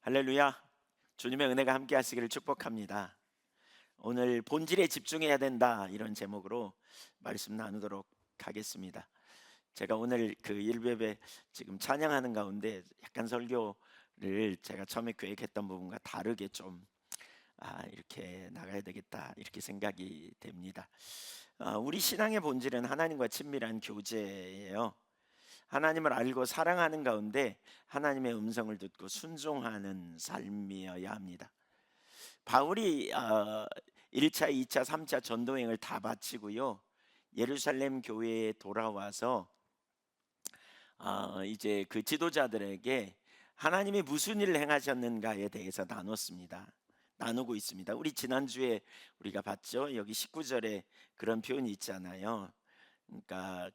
할렐루야. 주님의 은혜가 함께 하시기를 축복합니다. 오늘 본질에 집중해야 된다, 이런 제목으로 말씀 나누도록 하겠습니다. 제가 오늘 그 일베베 지금 찬양하는 가운데 약간 설교를 제가 처음에 계획했던 부분과 다르게 좀 이렇게 나가야 되겠다, 이렇게 생각이 됩니다. 우리 신앙의 본질은 하나님과 친밀한 교제예요. 하나님을 알고 사랑하는 가운데 하나님의 음성을 듣고 순종하는 삶이어야 합니다. 바울이 1차, 2차, 3차 전도행을 다 마치고요, 예루살렘 교회에 돌아와서 이제 그 지도자들에게 하나님이 무슨 일을 행하셨는가에 대해서 나누고 있습니다. 우리 지난주에 우리가 봤죠. 여기 19절에 그런 표현이 있잖아요. 그러니까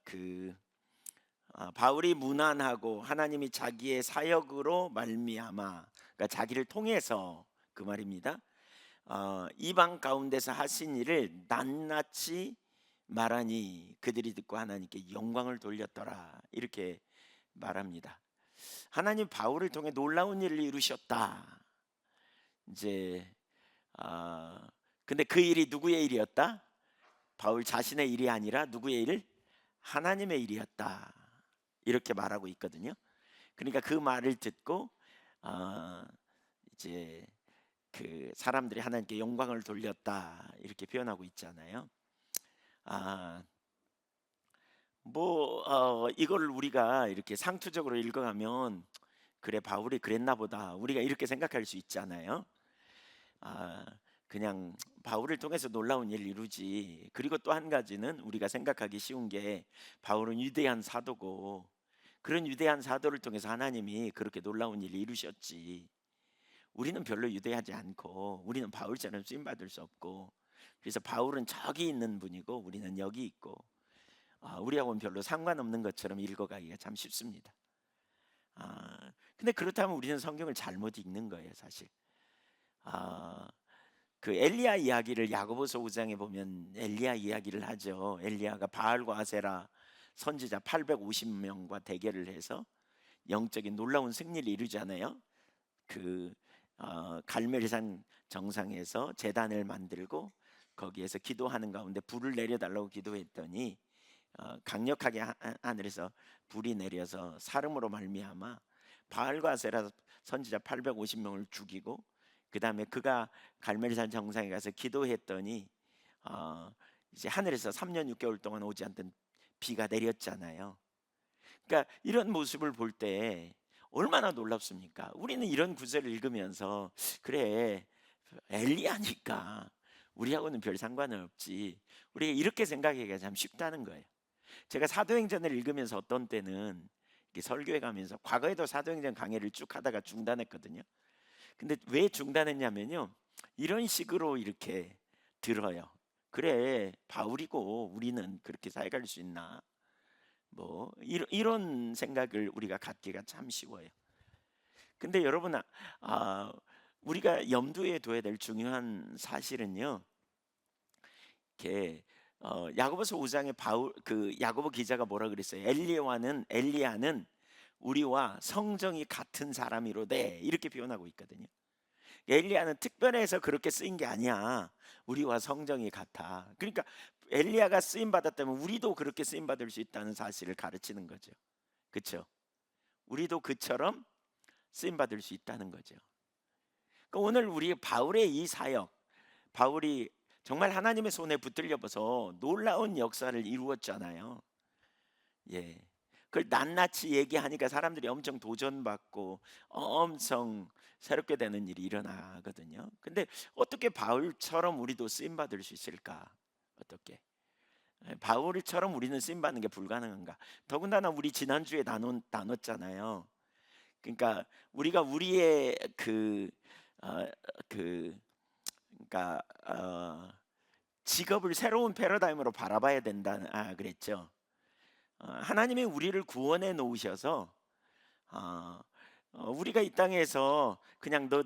바울이 무난하고 하나님이 자기의 사역으로 말미암아, 그러니까 자기를 통해서, 그 말입니다. 이방 가운데서 하신 일을 낱낱이 말하니 그들이 듣고 하나님께 영광을 돌렸더라, 이렇게 말합니다. 하나님 바울을 통해 놀라운 일을 이루셨다. 이제 근데 그 일이 누구의 일이었다? 바울 자신의 일이 아니라 누구의 일? 하나님의 일이었다, 이렇게 말하고 있거든요. 그러니까 그 말을 듣고 이제 그 사람들이 하나님께 영광을 돌렸다, 이렇게 표현하고 있잖아요. 이걸 우리가 이렇게 상투적으로 읽어가면, 그래, 바울이 그랬나 보다, 우리가 이렇게 생각할 수 있잖아요. 그냥 바울을 통해서 놀라운 일을 이루지. 그리고 또 한 가지는 우리가 생각하기 쉬운 게, 바울은 위대한 사도고 그런 위대한 사도를 통해서 하나님이 그렇게 놀라운 일을 이루셨지, 우리는 별로 위대하지 않고 우리는 바울처럼 쓰임받을 수 없고, 그래서 바울은 저기 있는 분이고 우리는 여기 있고, 우리하고는 별로 상관없는 것처럼 읽어가기가 참 쉽습니다. 근데 그렇다면 우리는 성경을 잘못 읽는 거예요, 사실. 그 엘리야 이야기를 야고보서 5장에 보면 엘리야 이야기를 하죠. 엘리야가 바알과 아세라 선지자 850명과 대결을 해서 영적인 놀라운 승리를 이루잖아요. 갈멜산 정상에서 제단을 만들고 거기에서 기도하는 가운데 불을 내려달라고 기도했더니 강력하게 하늘에서 불이 내려서 사름으로 말미암아 바알과 아세라 선지자 850명을 죽이고, 그 다음에 그가 갈멜산 정상에 가서 기도했더니 이제 하늘에서 3년 6개월 동안 오지 않던 비가 내렸잖아요. 그러니까 이런 모습을 볼 때 얼마나 놀랍습니까? 우리는 이런 구절을 읽으면서, 그래, 엘리야니까 우리하고는 별 상관은 없지, 우리가 이렇게 생각하기가 참 쉽다는 거예요. 제가 사도행전을 읽으면서 어떤 때는 이렇게 설교해 가면서, 과거에도 사도행전 강의를 쭉 하다가 중단했거든요. 근데 왜 중단했냐면요, 이런 식으로 이렇게 들어요. 그래, 바울이고 우리는 그렇게 살아갈 수 있나, 이런 생각을 우리가 갖기가 참 쉬워요. 근데 여러분, 우리가 염두에 둬야 될 중요한 사실은요, 이렇게 야고보서 5장에 야고보 기자가 뭐라 그랬어요? 엘리야는 우리와 성정이 같은 사람이로되, 이렇게 표현하고 있거든요. 엘리야는 특별해서 그렇게 쓰인 게 아니야. 우리와 성정이 같아. 그러니까 엘리야가 쓰임 받았다면 우리도 그렇게 쓰임 받을 수 있다는 사실을 가르치는 거죠. 그렇죠? 우리도 그처럼 쓰임 받을 수 있다는 거죠. 그러니까 오늘 우리 바울의 이 사역, 바울이 정말 하나님의 손에 붙들려서 놀라운 역사를 이루었잖아요. 예. 그걸 낱낱이 얘기하니까 사람들이 엄청 도전받고 엄청 새롭게 되는 일이 일어나거든요. 근데 어떻게 바울처럼 우리도 쓰임 받을 수 있을까? 어떻게? 바울처럼 우리는 쓰임 받는 게 불가능한가? 더군다나 우리 지난주에 나눴잖아요. 그러니까 우리가 우리의 어, 그 그러니까 직업을 새로운 패러다임으로 바라봐야 된다, 그랬죠. 하나님이 우리를 구원해 놓으셔서 우리가 이 땅에서 그냥 너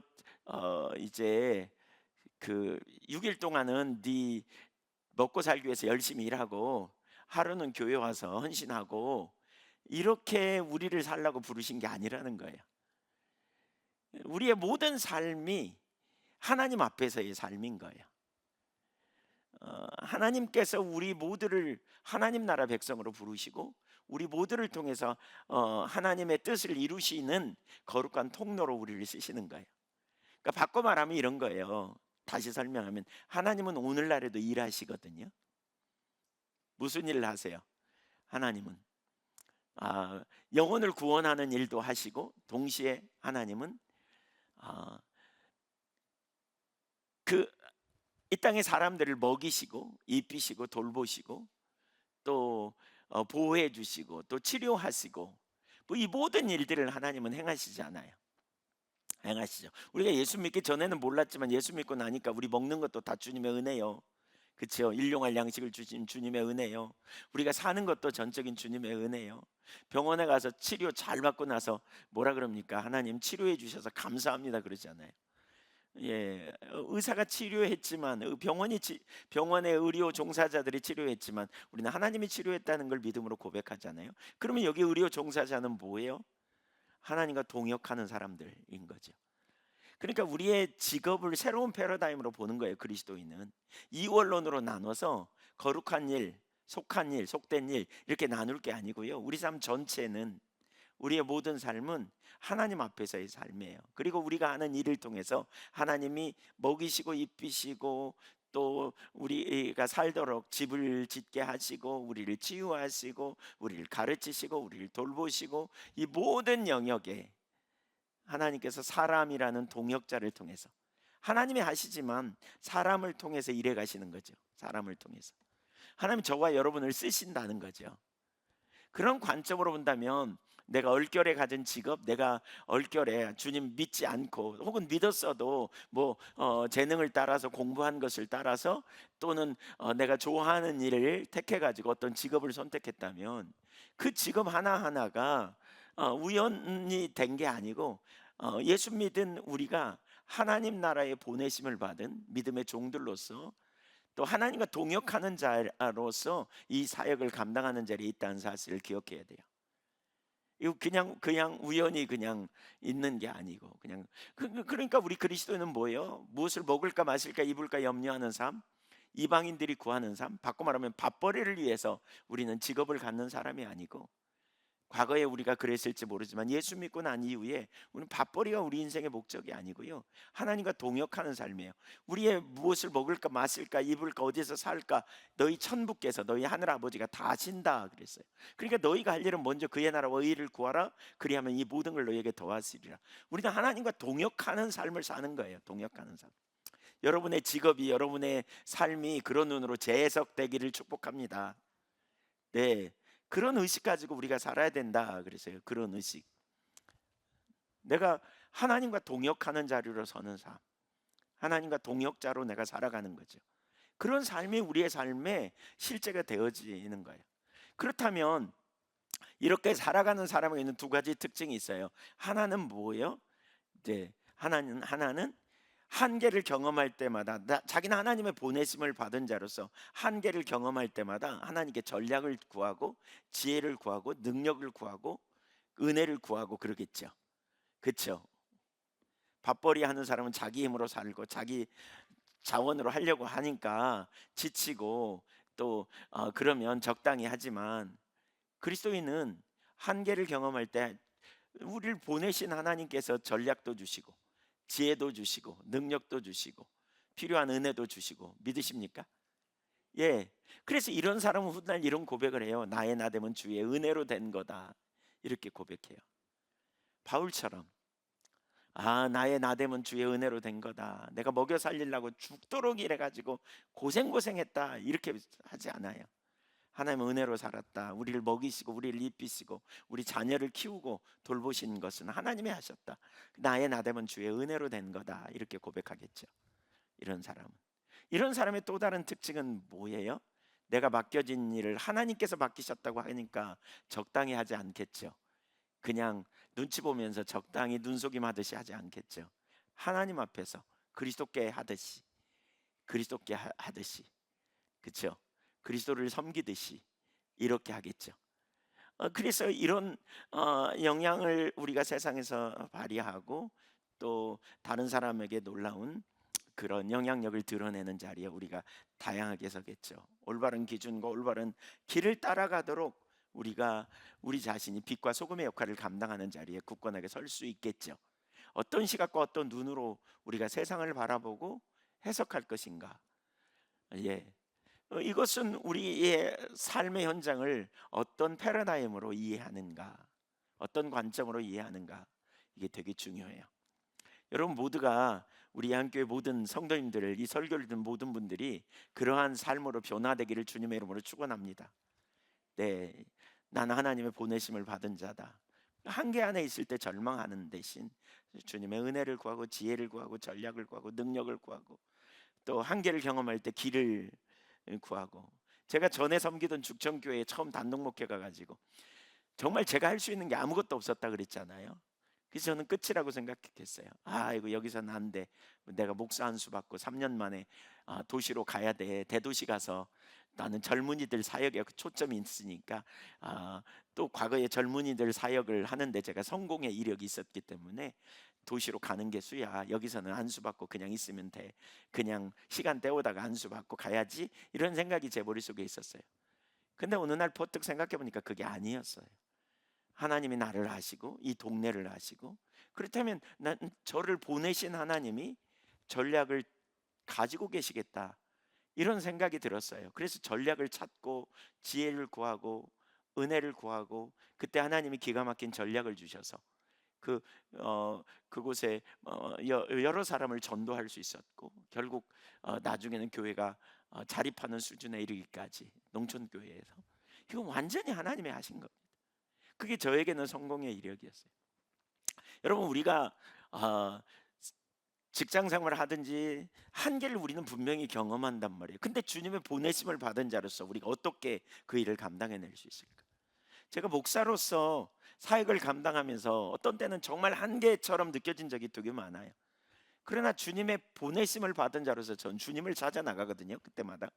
이제 그 6일 동안은 네 먹고 살기 위해서 열심히 일하고 하루는 교회 와서 헌신하고, 이렇게 우리를 살라고 부르신 게 아니라는 거예요. 우리의 모든 삶이 하나님 앞에서의 삶인 거예요. 하나님께서 우리 모두를 하나님 나라 백성으로 부르시고 우리 모두를 통해서 하나님의 뜻을 이루시는 거룩한 통로로 우리를 쓰시는 거예요. 그러니까 바꿔 말하면 이런 거예요. 다시 설명하면 하나님은 오늘날에도 일하시거든요. 무슨 일을 하세요? 하나님은 영혼을 구원하는 일도 하시고 동시에 하나님은 그 이 땅의 사람들을 먹이시고 입히시고 돌보시고 또 보호해 주시고 또 치료하시고 뭐 이 모든 일들을 하나님은 행하시지 않아요. 행하시죠. 우리가 예수 믿기 전에는 몰랐지만 예수 믿고 나니까 우리 먹는 것도 다 주님의 은혜요. 그렇죠. 일용할 양식을 주신 주님의 은혜요. 우리가 사는 것도 전적인 주님의 은혜요. 병원에 가서 치료 잘 받고 나서 뭐라 그럽니까? 하나님 치료해 주셔서 감사합니다 그러잖아요. 예, 의사가 치료했지만 병원의 의료 종사자들이 치료했지만 우리는 하나님이 치료했다는 걸 믿음으로 고백하잖아요. 그러면 여기 의료 종사자는 뭐예요? 하나님과 동역하는 사람들인 거죠. 그러니까 우리의 직업을 새로운 패러다임으로 보는 거예요. 그리스도인은 이원론으로 나눠서 거룩한 일, 속한 일, 속된 일 이렇게 나눌 게 아니고요. 우리 삶 전체는 우리의 모든 삶은 하나님 앞에서의 삶이에요. 그리고 우리가 하는 일을 통해서 하나님이 먹이시고 입히시고 또 우리가 살도록 집을 짓게 하시고 우리를 치유하시고 우리를 가르치시고 우리를 돌보시고 이 모든 영역에 하나님께서 사람이라는 동역자를 통해서 하나님이 하시지만 사람을 통해서 일해 가시는 거죠. 사람을 통해서 하나님 저와 여러분을 쓰신다는 거죠. 그런 관점으로 본다면 내가 얼결에 가진 직업, 내가 얼결에 주님 믿지 않고 혹은 믿었어도 뭐 재능을 따라서 공부한 것을 따라서 또는 내가 좋아하는 일을 택해 가지고 어떤 직업을 선택했다면 그 직업 하나하나가 우연히 된 게 아니고 예수 믿은 우리가 하나님 나라에 보내심을 받은 믿음의 종들로서 또 하나님과 동역하는 자로서 이 사역을 감당하는 자리에 있다는 사실을 기억해야 돼요. 이거 그냥 우연히 그냥 있는 게 아니고 그냥 그러니까 우리 그리스도인은 뭐예요? 무엇을 먹을까 마실까 입을까 염려하는 삶, 이방인들이 구하는 삶, 바꿔 말하면 밥벌이를 위해서 우리는 직업을 갖는 사람이 아니고 과거에 우리가 그랬을지 모르지만 예수 믿고 난 이후에 우리는 밥벌이가 우리 인생의 목적이 아니고요. 하나님과 동역하는 삶이에요. 우리의 무엇을 먹을까 마실까 입을까 어디서 살까 너희 천부께서 너희 하늘 아버지가 다 아신다 그랬어요. 그러니까 너희가 할 일은 먼저 그의 나라와 의를 구하라. 그리하면 이 모든 걸 너희에게 더하시리라. 우리는 하나님과 동역하는 삶을 사는 거예요. 동역하는 삶. 여러분의 직업이 여러분의 삶이 그런 눈으로 재해석되기를 축복합니다. 네. 그런 의식 가지고 우리가 살아야 된다 그랬어요. 그런 의식. 내가 하나님과 동역하는 자리로 서는 삶. 하나님과 동역자로 내가 살아가는 거죠. 그런 삶이 우리의 삶에 실제가 되어지는 거예요. 그렇다면 이렇게 살아가는 사람에게는 두 가지 특징이 있어요. 하나는 뭐예요? 이제 하나는 한계를 경험할 때마다 자기는 하나님의 보내심을 받은 자로서 한계를 경험할 때마다 하나님께 전략을 구하고 지혜를 구하고 능력을 구하고 은혜를 구하고 그러겠죠. 그렇죠. 밥벌이 하는 사람은 자기 힘으로 살고 자기 자원으로 하려고 하니까 지치고 또 그러면 적당히 하지만 그리스도인은 한계를 경험할 때 우리를 보내신 하나님께서 전략도 주시고 지혜도 주시고 능력도 주시고 필요한 은혜도 주시고 믿으십니까? 예. 그래서 이런 사람은 훗날 이런 고백을 해요. 나의 나됨은 주의 은혜로 된 거다. 이렇게 고백해요. 바울처럼 나의 나됨은 주의 은혜로 된 거다. 내가 먹여 살리려고 죽도록 일해 가지고 고생했다. 이렇게 하지 않아요. 하나님은 은혜로 살았다. 우리를 먹이시고 우리를 입히시고 우리 자녀를 키우고 돌보신 것은 하나님이 하셨다. 나의 나됨은 주의 은혜로 된 거다. 이렇게 고백하겠죠. 이런 사람의 또 다른 특징은 뭐예요? 내가 맡겨진 일을 하나님께서 맡기셨다고 하니까 적당히 하지 않겠죠. 그냥 눈치 보면서 적당히 눈속임 하듯이 하지 않겠죠. 하나님 앞에서 그리스도께 하듯이 그렇죠. 그리스도를 섬기듯이 이렇게 하겠죠. 그래서 이런 영향을 우리가 세상에서 발휘하고 또 다른 사람에게 놀라운 그런 영향력을 드러내는 자리에 우리가 다양하게 서겠죠. 올바른 기준과 올바른 길을 따라가도록 우리가 우리 자신이 빛과 소금의 역할을 감당하는 자리에 굳건하게 설 수 있겠죠. 어떤 시각과 어떤 눈으로 우리가 세상을 바라보고 해석할 것인가? 예. 이것은 우리의 삶의 현장을 어떤 패러다임으로 이해하는가, 어떤 관점으로 이해하는가, 이게 되게 중요해요. 여러분 모두가 우리 한교회 모든 성도님들, 이 설교를 듣는 모든 분들이 그러한 삶으로 변화되기를 주님의 이름으로 축원합니다. 네, 나는 하나님의 보내심을 받은 자다. 한계 안에 있을 때 절망하는 대신 주님의 은혜를 구하고 지혜를 구하고 전략을 구하고 능력을 구하고 또 한계를 경험할 때 길을 구하고, 제가 전에 섬기던 죽전교회에 처음 단독 목회 가가지고 정말 제가 할 수 있는 게 아무것도 없었다 그랬잖아요. 그래서 저는 끝이라고 생각했어요. 이거 여기서는 안 돼. 내가 목사 한 수 받고 3년 만에 도시로 가야 돼. 대도시 가서 나는 젊은이들 사역에 초점이 있으니까, 또 과거에 젊은이들 사역을 하는데 제가 성공의 이력이 있었기 때문에 도시로 가는 게 수야. 여기서는 안수 받고 그냥 있으면 돼. 그냥 시간 때우다가 안수 받고 가야지. 이런 생각이 제 머릿속에 있었어요. 근데 어느 날 퍼뜩 생각해 보니까 그게 아니었어요. 하나님이 나를 아시고 이 동네를 아시고, 그렇다면 저를 보내신 하나님이 전략을 가지고 계시겠다, 이런 생각이 들었어요. 그래서 전략을 찾고 지혜를 구하고 은혜를 구하고, 그때 하나님이 기가 막힌 전략을 주셔서 그 그곳에 여러 사람을 전도할 수 있었고, 결국 나중에는 교회가 자립하는 수준에 이르기까지, 농촌 교회에서. 이건 완전히 하나님이 하신 겁니다. 그게 저에게는 성공의 이력이었어요. 여러분 우리가 직장 생활을 하든지 한계를 우리는 분명히 경험한단 말이에요. 근데 주님의 보내심을 받은 자로서 우리가 어떻게 그 일을 감당해낼 수 있을까? 제가 목사로서 사역을 감당하면서 어떤 때는 정말 한계처럼 느껴진 적이 되게 많아요. 그러나 주님의 보내심을 받은 자로서 전 주님을 찾아 나가거든요. 그때마다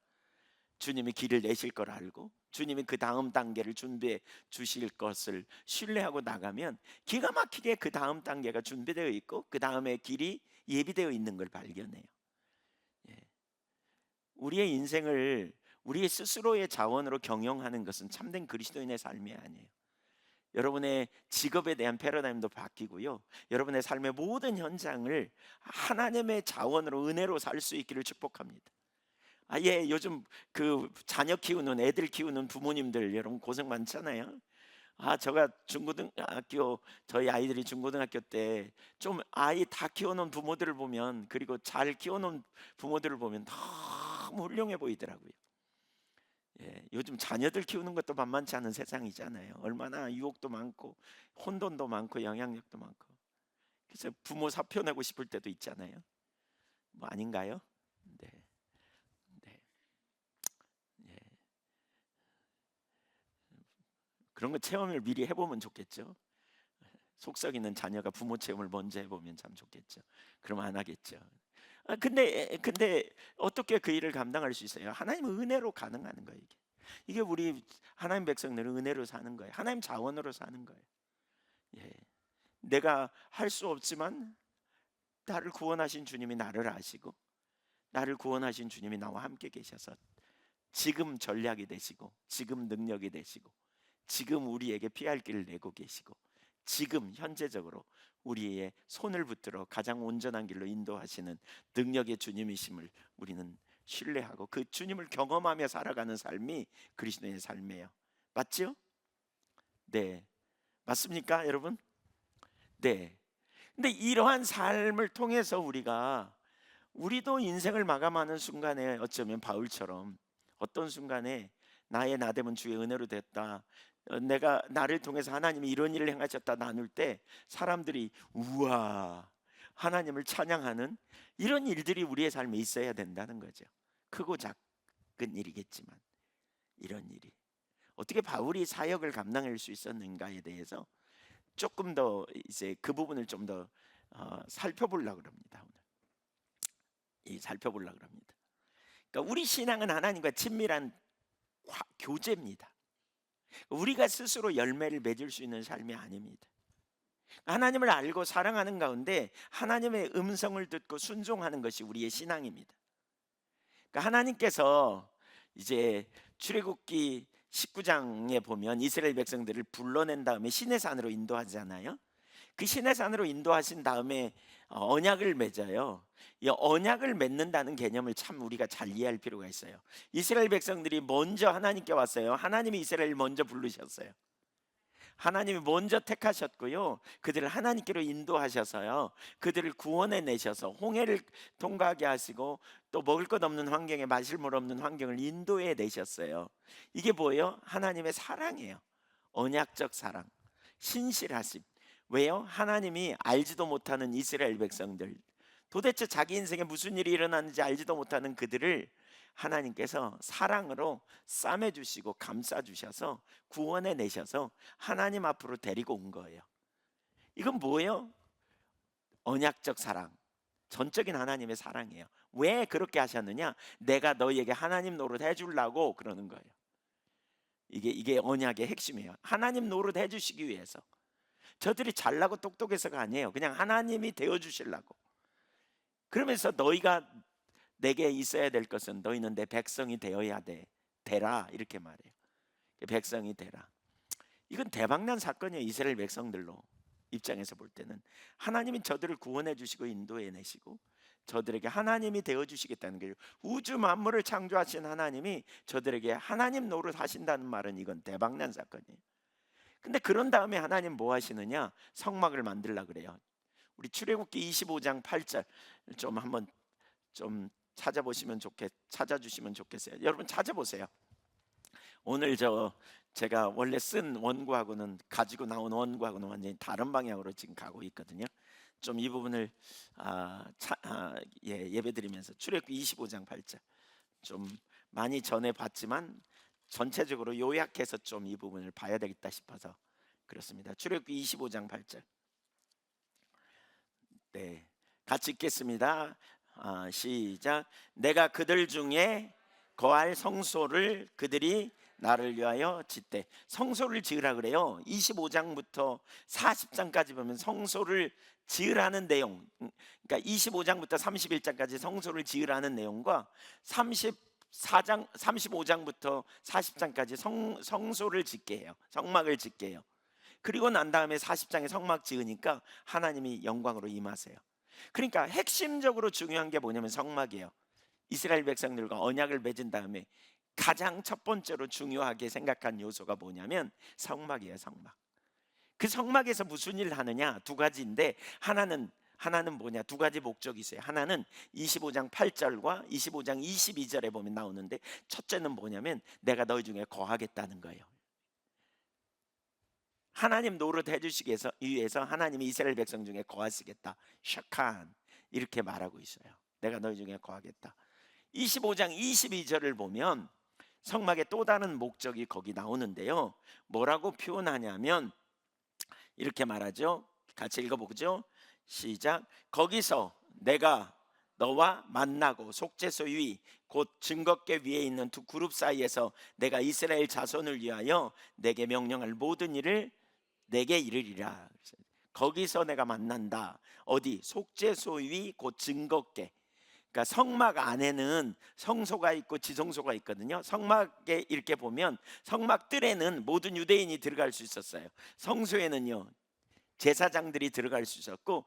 주님이 길을 내실 걸 알고 주님이 그 다음 단계를 준비해 주실 것을 신뢰하고 나가면 기가 막히게 그 다음 단계가 준비되어 있고 그 다음에 길이 예비되어 있는 걸 발견해요. 예. 우리의 인생을 우리 스스로의 자원으로 경영하는 것은 참된 그리스도인의 삶이 아니에요. 여러분의 직업에 대한 패러다임도 바뀌고요. 여러분의 삶의 모든 현장을 하나님의 자원으로 은혜로 살 수 있기를 축복합니다. 예, 요즘 그 자녀 키우는 애들 키우는 부모님들 여러분 고생 많잖아요. 제가 중고등학교, 저희 아이들이 중고등학교 때 좀 아이 다 키워놓은 부모들을 보면, 그리고 잘 키워놓은 부모들을 보면 너무 훌륭해 보이더라고요. 예, 요즘 자녀들 키우는 것도 만만치 않은 세상이잖아요. 얼마나 유혹도 많고 혼돈도 많고 영향력도 많고. 그래서 부모 사표 내고 싶을 때도 있잖아요. 뭐 아닌가요? 네, 네, 예. 그런 거 체험을 미리 해보면 좋겠죠. 속썩이는 자녀가 부모 체험을 먼저 해보면 참 좋겠죠. 그러면 안 하겠죠. 근데 어떻게 그 일을 감당할 수 있어요? 하나님의 은혜로 가능한 거예요. 이게 우리 하나님 백성들은 은혜로 사는 거예요. 하나님 자원으로 사는 거예요. 예. 내가 할 수 없지만 나를 구원하신 주님이 나를 아시고 나를 구원하신 주님이 나와 함께 계셔서 지금 전략이 되시고 지금 능력이 되시고 지금 우리에게 피할 길을 내고 계시고 지금 현재적으로 우리의 손을 붙들어 가장 온전한 길로 인도하시는 능력의 주님이심을 우리는 신뢰하고 그 주님을 경험하며 살아가는 삶이 그리스도의 삶이에요. 맞죠? 네, 맞습니까 여러분? 네. 근데 이러한 삶을 통해서 우리도 인생을 마감하는 순간에 어쩌면 바울처럼 어떤 순간에 나의 나됨은 주의 은혜로 됐다, 내가 나를 통해서 하나님이 이런 일을 행하셨다 나눌 때 사람들이 우와 하나님을 찬양하는 이런 일들이 우리의 삶에 있어야 된다는 거죠. 크고 작은 일이겠지만 이런 일이 어떻게 바울이 사역을 감당할 수 있었는가에 대해서 조금 더 이제 그 부분을 좀 더 살펴보려고 합니다. 오늘 살펴보려고 합니다. 그러니까 우리 신앙은 하나님과 친밀한 교제입니다. 우리가 스스로 열매를 맺을 수 있는 삶이 아닙니다. 하나님을 알고 사랑하는 가운데 하나님의 음성을 듣고 순종하는 것이 우리의 신앙입니다. 그러니까 하나님께서 이제 출애굽기 19장에 보면 이스라엘 백성들을 불러낸 다음에 시내산으로 인도하잖아요. 그 시내산으로 인도하신 다음에 언약을 맺어요. 이 언약을 맺는다는 개념을 참 우리가 잘 이해할 필요가 있어요. 이스라엘 백성들이 먼저 하나님께 왔어요. 하나님이 이스라엘을 먼저 부르셨어요. 하나님이 먼저 택하셨고요. 그들을 하나님께로 인도하셔서요. 그들을 구원해 내셔서 홍해를 통과하게 하시고 또 먹을 것 없는 환경에 마실 물 없는 환경을 인도해 내셨어요. 이게 뭐예요? 하나님의 사랑이에요. 언약적 사랑, 신실하심. 왜요? 하나님이 알지도 못하는 이스라엘 백성들, 도대체 자기 인생에 무슨 일이 일어났는지 알지도 못하는 그들을 하나님께서 사랑으로 싸매 주시고 감싸 주셔서 구원해 내셔서 하나님 앞으로 데리고 온 거예요. 이건 뭐예요? 언약적 사랑, 전적인 하나님의 사랑이에요. 왜 그렇게 하셨느냐? 내가 너희에게 하나님 노릇 해주려고 그러는 거예요. 이게 언약의 핵심이에요. 하나님 노릇 해주시기 위해서. 저들이 잘나고 똑똑해서가 아니에요. 그냥 하나님이 되어 주시려고. 그러면서 너희가 내게 있어야 될 것은 너희는 내 백성이 되어야 되라, 이렇게 말해요. 백성이 되라. 이건 대박난 사건이에요. 이스라엘 백성들로 입장에서 볼 때는 하나님이 저들을 구원해 주시고 인도해 내시고 저들에게 하나님이 되어 주시겠다는 거예요. 우주 만물을 창조하신 하나님이 저들에게 하나님 노릇 하신다는 말은 이건 대박난 사건이에요. 근데 그런 다음에 하나님 뭐 하시느냐? 성막을 만들라 그래요. 우리 출애굽기 25장 8절 좀 한번 좀 찾아주시면 좋겠어요. 여러분 찾아보세요. 오늘 제가 원래 쓴 원고하고는 가지고 나온 원고하고는 완전히 다른 방향으로 지금 가고 있거든요. 좀 이 부분을 예배드리면서 출애굽기 25장 8절 좀 많이 전해 봤지만 전체적으로 요약해서 좀 이 부분을 봐야 되겠다 싶어서 그렇습니다. 출애굽기 25장 8절. 네, 같이 읽겠습니다. 시작. 내가 그들 중에 거할 성소를 그들이 나를 위하여 짓되. 성소를 지으라 그래요. 25장부터 40장까지 보면 성소를 지으라는 내용, 그러니까 25장부터 31장까지 성소를 지으라는 내용과 35장부터 40장까지 성소를 짓게 해요. 성막을 짓게 해요. 그리고 난 다음에 40장에 성막 지으니까 하나님이 영광으로 임하세요. 그러니까 핵심적으로 중요한 게 뭐냐면 성막이에요. 이스라엘 백성들과 언약을 맺은 다음에 가장 첫 번째로 중요하게 생각한 요소가 뭐냐면 성막이에요. 성막. 그 성막에서 무슨 일을 하느냐? 두 가지인데 하나는 뭐냐? 두 가지 목적이 있어요. 하나는 25장 8절과 25장 22절에 보면 나오는데 첫째는 뭐냐면 내가 너희 중에 거하겠다는 거예요. 하나님 노릇 해주시기 위해서 하나님이 이스라엘 백성 중에 거하시겠다. 샤칸 이렇게 말하고 있어요. 내가 너희 중에 거하겠다. 25장 22절을 보면 성막의 또 다른 목적이 거기 나오는데요. 뭐라고 표현하냐면 이렇게 말하죠. 같이 읽어보죠. 시작. 거기서 내가 너와 만나고 속죄소 위 곧 증거궤 위에 있는 두 그룹 사이에서 내가 이스라엘 자손을 위하여 내게 명령할 모든 일을 내게 이르리라. 거기서 내가 만난다. 어디? 속죄소 위 곧 증거궤. 그러니까 성막 안에는 성소가 있고 지성소가 있거든요. 성막에 이렇게 보면 성막 뜰에는 모든 유대인이 들어갈 수 있었어요. 성소에는요 제사장들이 들어갈 수 있었고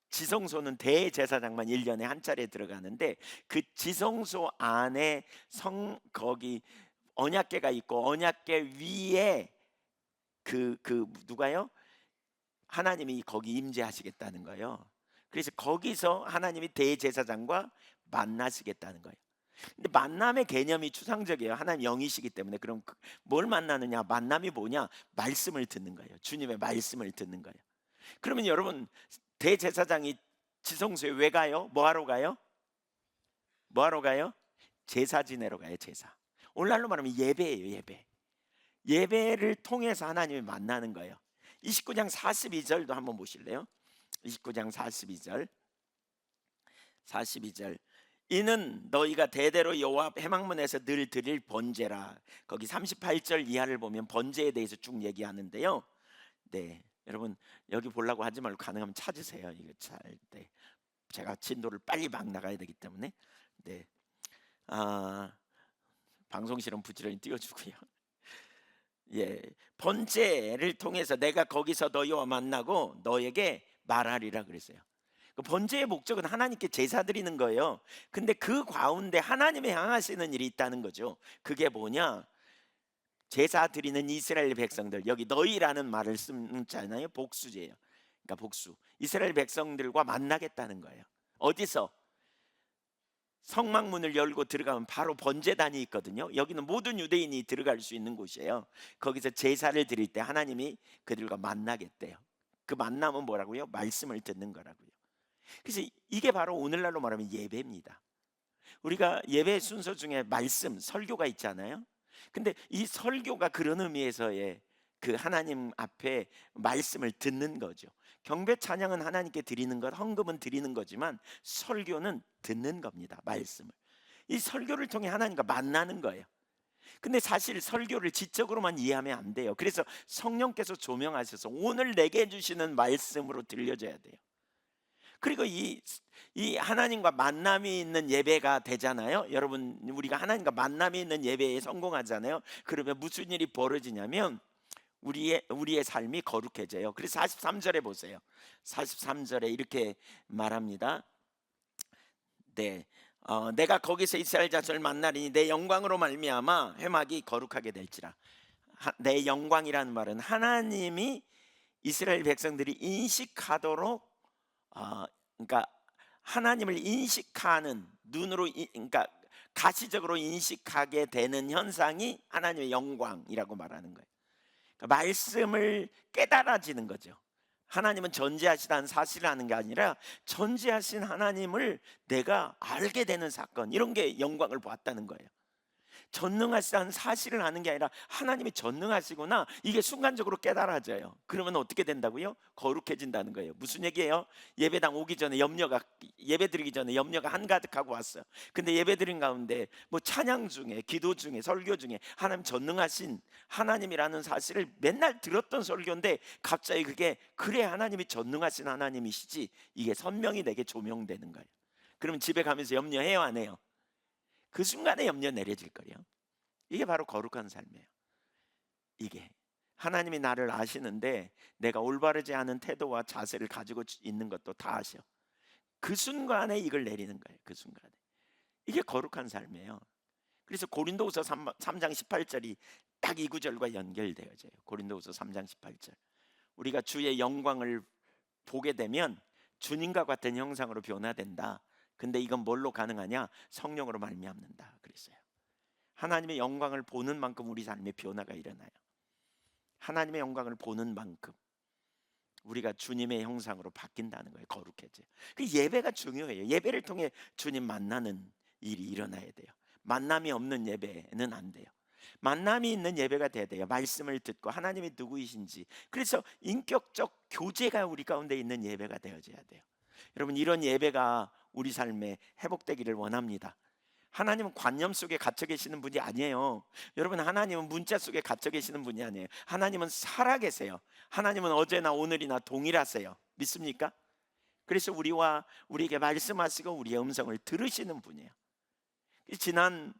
지성소는 대제사장만 1년에 한 차례 들어가는데 그 지성소 안에 거기 언약궤가 있고 언약궤 위에 그 누가요? 하나님이 거기 임재하시겠다는 거예요. 그래서 거기서 하나님이 대제사장과 만나시겠다는 거예요. 근데 만남의 개념이 추상적이에요. 하나님 영이시기 때문에. 그럼 뭘 만나느냐? 만남이 뭐냐? 말씀을 듣는 거예요. 주님의 말씀을 듣는 거예요. 그러면 여러분 대제사장이 지성소에 왜 가요? 뭐 하러 가요? 뭐 하러 가요? 제사 지내러 가요. 제사. 오늘날로 말하면 예배예요. 예배. 예배를 통해서 하나님이 만나는 거예요. 29장 42절도 한번 보실래요? 29장 42절. 이는 너희가 대대로 여호와 앞 회막문에서 늘 드릴 번제라. 거기 38절 이하를 보면 번제에 대해서 쭉 얘기하는데요. 네, 여러분 여기 보려고 하지 말고 가능하면 찾으세요. 이거 잘 때 제가 진도를 빨리 막 나가야 되기 때문에 네. 아, 방송 실험 부지런히 띄워주고요. 예, 번제를 통해서 내가 거기서 너희와 만나고 너에게 말하리라 그랬어요. 그 번제의 목적은 하나님께 제사 드리는 거예요. 근데 그 가운데 하나님의 향하시는 일이 있다는 거죠. 그게 뭐냐? 제사 드리는 이스라엘 백성들, 여기 너희라는 말을 쓰잖아요. 복수제예요. 그러니까 복수. 이스라엘 백성들과 만나겠다는 거예요. 어디서? 성막문을 열고 들어가면 바로 번제단이 있거든요. 여기는 모든 유대인이 들어갈 수 있는 곳이에요. 거기서 제사를 드릴 때 하나님이 그들과 만나겠대요. 그 만남은 뭐라고요? 말씀을 듣는 거라고요. 그래서 이게 바로 오늘날로 말하면 예배입니다. 우리가 예배 순서 중에 말씀, 설교가 있잖아요. 근데 이 설교가 그런 의미에서의 그 하나님 앞에 말씀을 듣는 거죠. 경배 찬양은 하나님께 드리는 것, 헌금은 드리는 거지만 설교는 듣는 겁니다. 말씀을. 이 설교를 통해 하나님과 만나는 거예요. 근데 사실 설교를 지적으로만 이해하면 안 돼요. 그래서 성령께서 조명하셔서 오늘 내게 해주시는 말씀으로 들려줘야 돼요. 그리고 이 하나님과 만남이 있는 예배가 되잖아요. 여러분, 우리가 하나님과 만남이 있는 예배에 성공하잖아요. 그러면 무슨 일이 벌어지냐면 우리의 삶이 거룩해져요. 그래서 43절에 보세요. 43절에 이렇게 말합니다. 네, 내가 거기서 이스라엘 자손을 만나리니 내 영광으로 말미암아 회막이 거룩하게 될지라. 내 영광이라는 말은 하나님이 이스라엘 백성들이 인식하도록 그러니까 하나님을 인식하는 눈으로 그러니까 가시적으로 인식하게 되는 현상이 하나님의 영광이라고 말하는 거예요. 그러니까 말씀을 깨달아지는 거죠. 하나님은 전지하시다는 사실을 아는 게 아니라 전지하신 하나님을 내가 알게 되는 사건, 이런 게 영광을 보았다는 거예요. 전능하시다는 사실을 아는 게 아니라 하나님이 전능하시구나, 이게 순간적으로 깨달아져요. 그러면 어떻게 된다고요? 거룩해진다는 거예요. 무슨 얘기예요? 예배당 오기 전에 예배 드리기 전에 염려가 한가득하고 왔어요. 근데 예배 드린 가운데 뭐 찬양 중에, 기도 중에, 설교 중에 하나님 전능하신 하나님이라는 사실을 맨날 들었던 설교인데 갑자기 그게 그래 하나님이 전능하신 하나님이시지, 이게 선명히 내게 조명되는 거예요. 그러면 집에 가면서 염려해요, 안 해요? 그 순간에 염려 내려질 거예요. 이게 바로 거룩한 삶이에요. 이게 하나님이 나를 아시는데 내가 올바르지 않은 태도와 자세를 가지고 있는 것도 다 아셔. 그 순간에 이걸 내리는 거예요. 그 순간에. 이게 거룩한 삶이에요. 그래서 고린도후서 3장 18절이 딱 이 구절과 연결되어져요. 고린도후서 3장 18절. 우리가 주의 영광을 보게 되면 주님과 같은 형상으로 변화된다. 근데 이건 뭘로 가능하냐? 성령으로 말미암는다 그랬어요. 하나님의 영광을 보는 만큼 우리 삶에 변화가 일어나요. 하나님의 영광을 보는 만큼 우리가 주님의 형상으로 바뀐다는 거예요. 거룩해져요. 그 예배가 중요해요. 예배를 통해 주님 만나는 일이 일어나야 돼요. 만남이 없는 예배는 안 돼요. 만남이 있는 예배가 돼야 돼요. 말씀을 듣고 하나님이 누구이신지, 그래서 인격적 교제가 우리 가운데 있는 예배가 되어져야 돼요. 여러분, 이런 예배가 우리 삶에 회복되기를 원합니다. 하나님은 관념 속에 갇혀 계시는 분이 아니에요. 여러분, 하나님은 문자 속에 갇혀 계시는 분이 아니에요. 하나님은 살아 계세요. 하나님은 어제나 오늘이나 동일하세요. 믿습니까? 그래서 우리에게 말씀하시고 우리의 음성을 들으시는 분이에요. 지난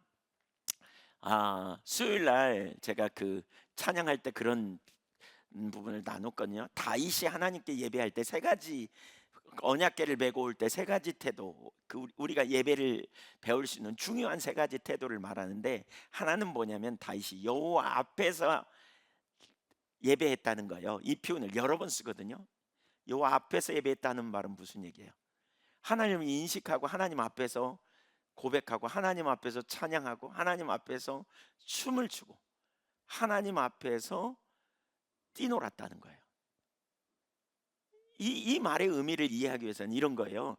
수요일 날 제가 그 찬양할 때 그런 부분을 나눴거든요. 다윗이 하나님께 예배할 때 세 가지, 언약궤를 메고 올 때 세 가지 태도, 우리가 예배를 배울 수 있는 중요한 세 가지 태도를 말하는데, 하나는 뭐냐면 다윗이 여호와 앞에서 예배했다는 거예요. 이 표현을 여러 번 쓰거든요. 여호와 앞에서 예배했다는 말은 무슨 얘기예요? 하나님을 인식하고 하나님 앞에서 고백하고 하나님 앞에서 찬양하고 하나님 앞에서 춤을 추고 하나님 앞에서 뛰놀았다는 거예요. 이 말의 의미를 이해하기 위해서는 이런 거예요.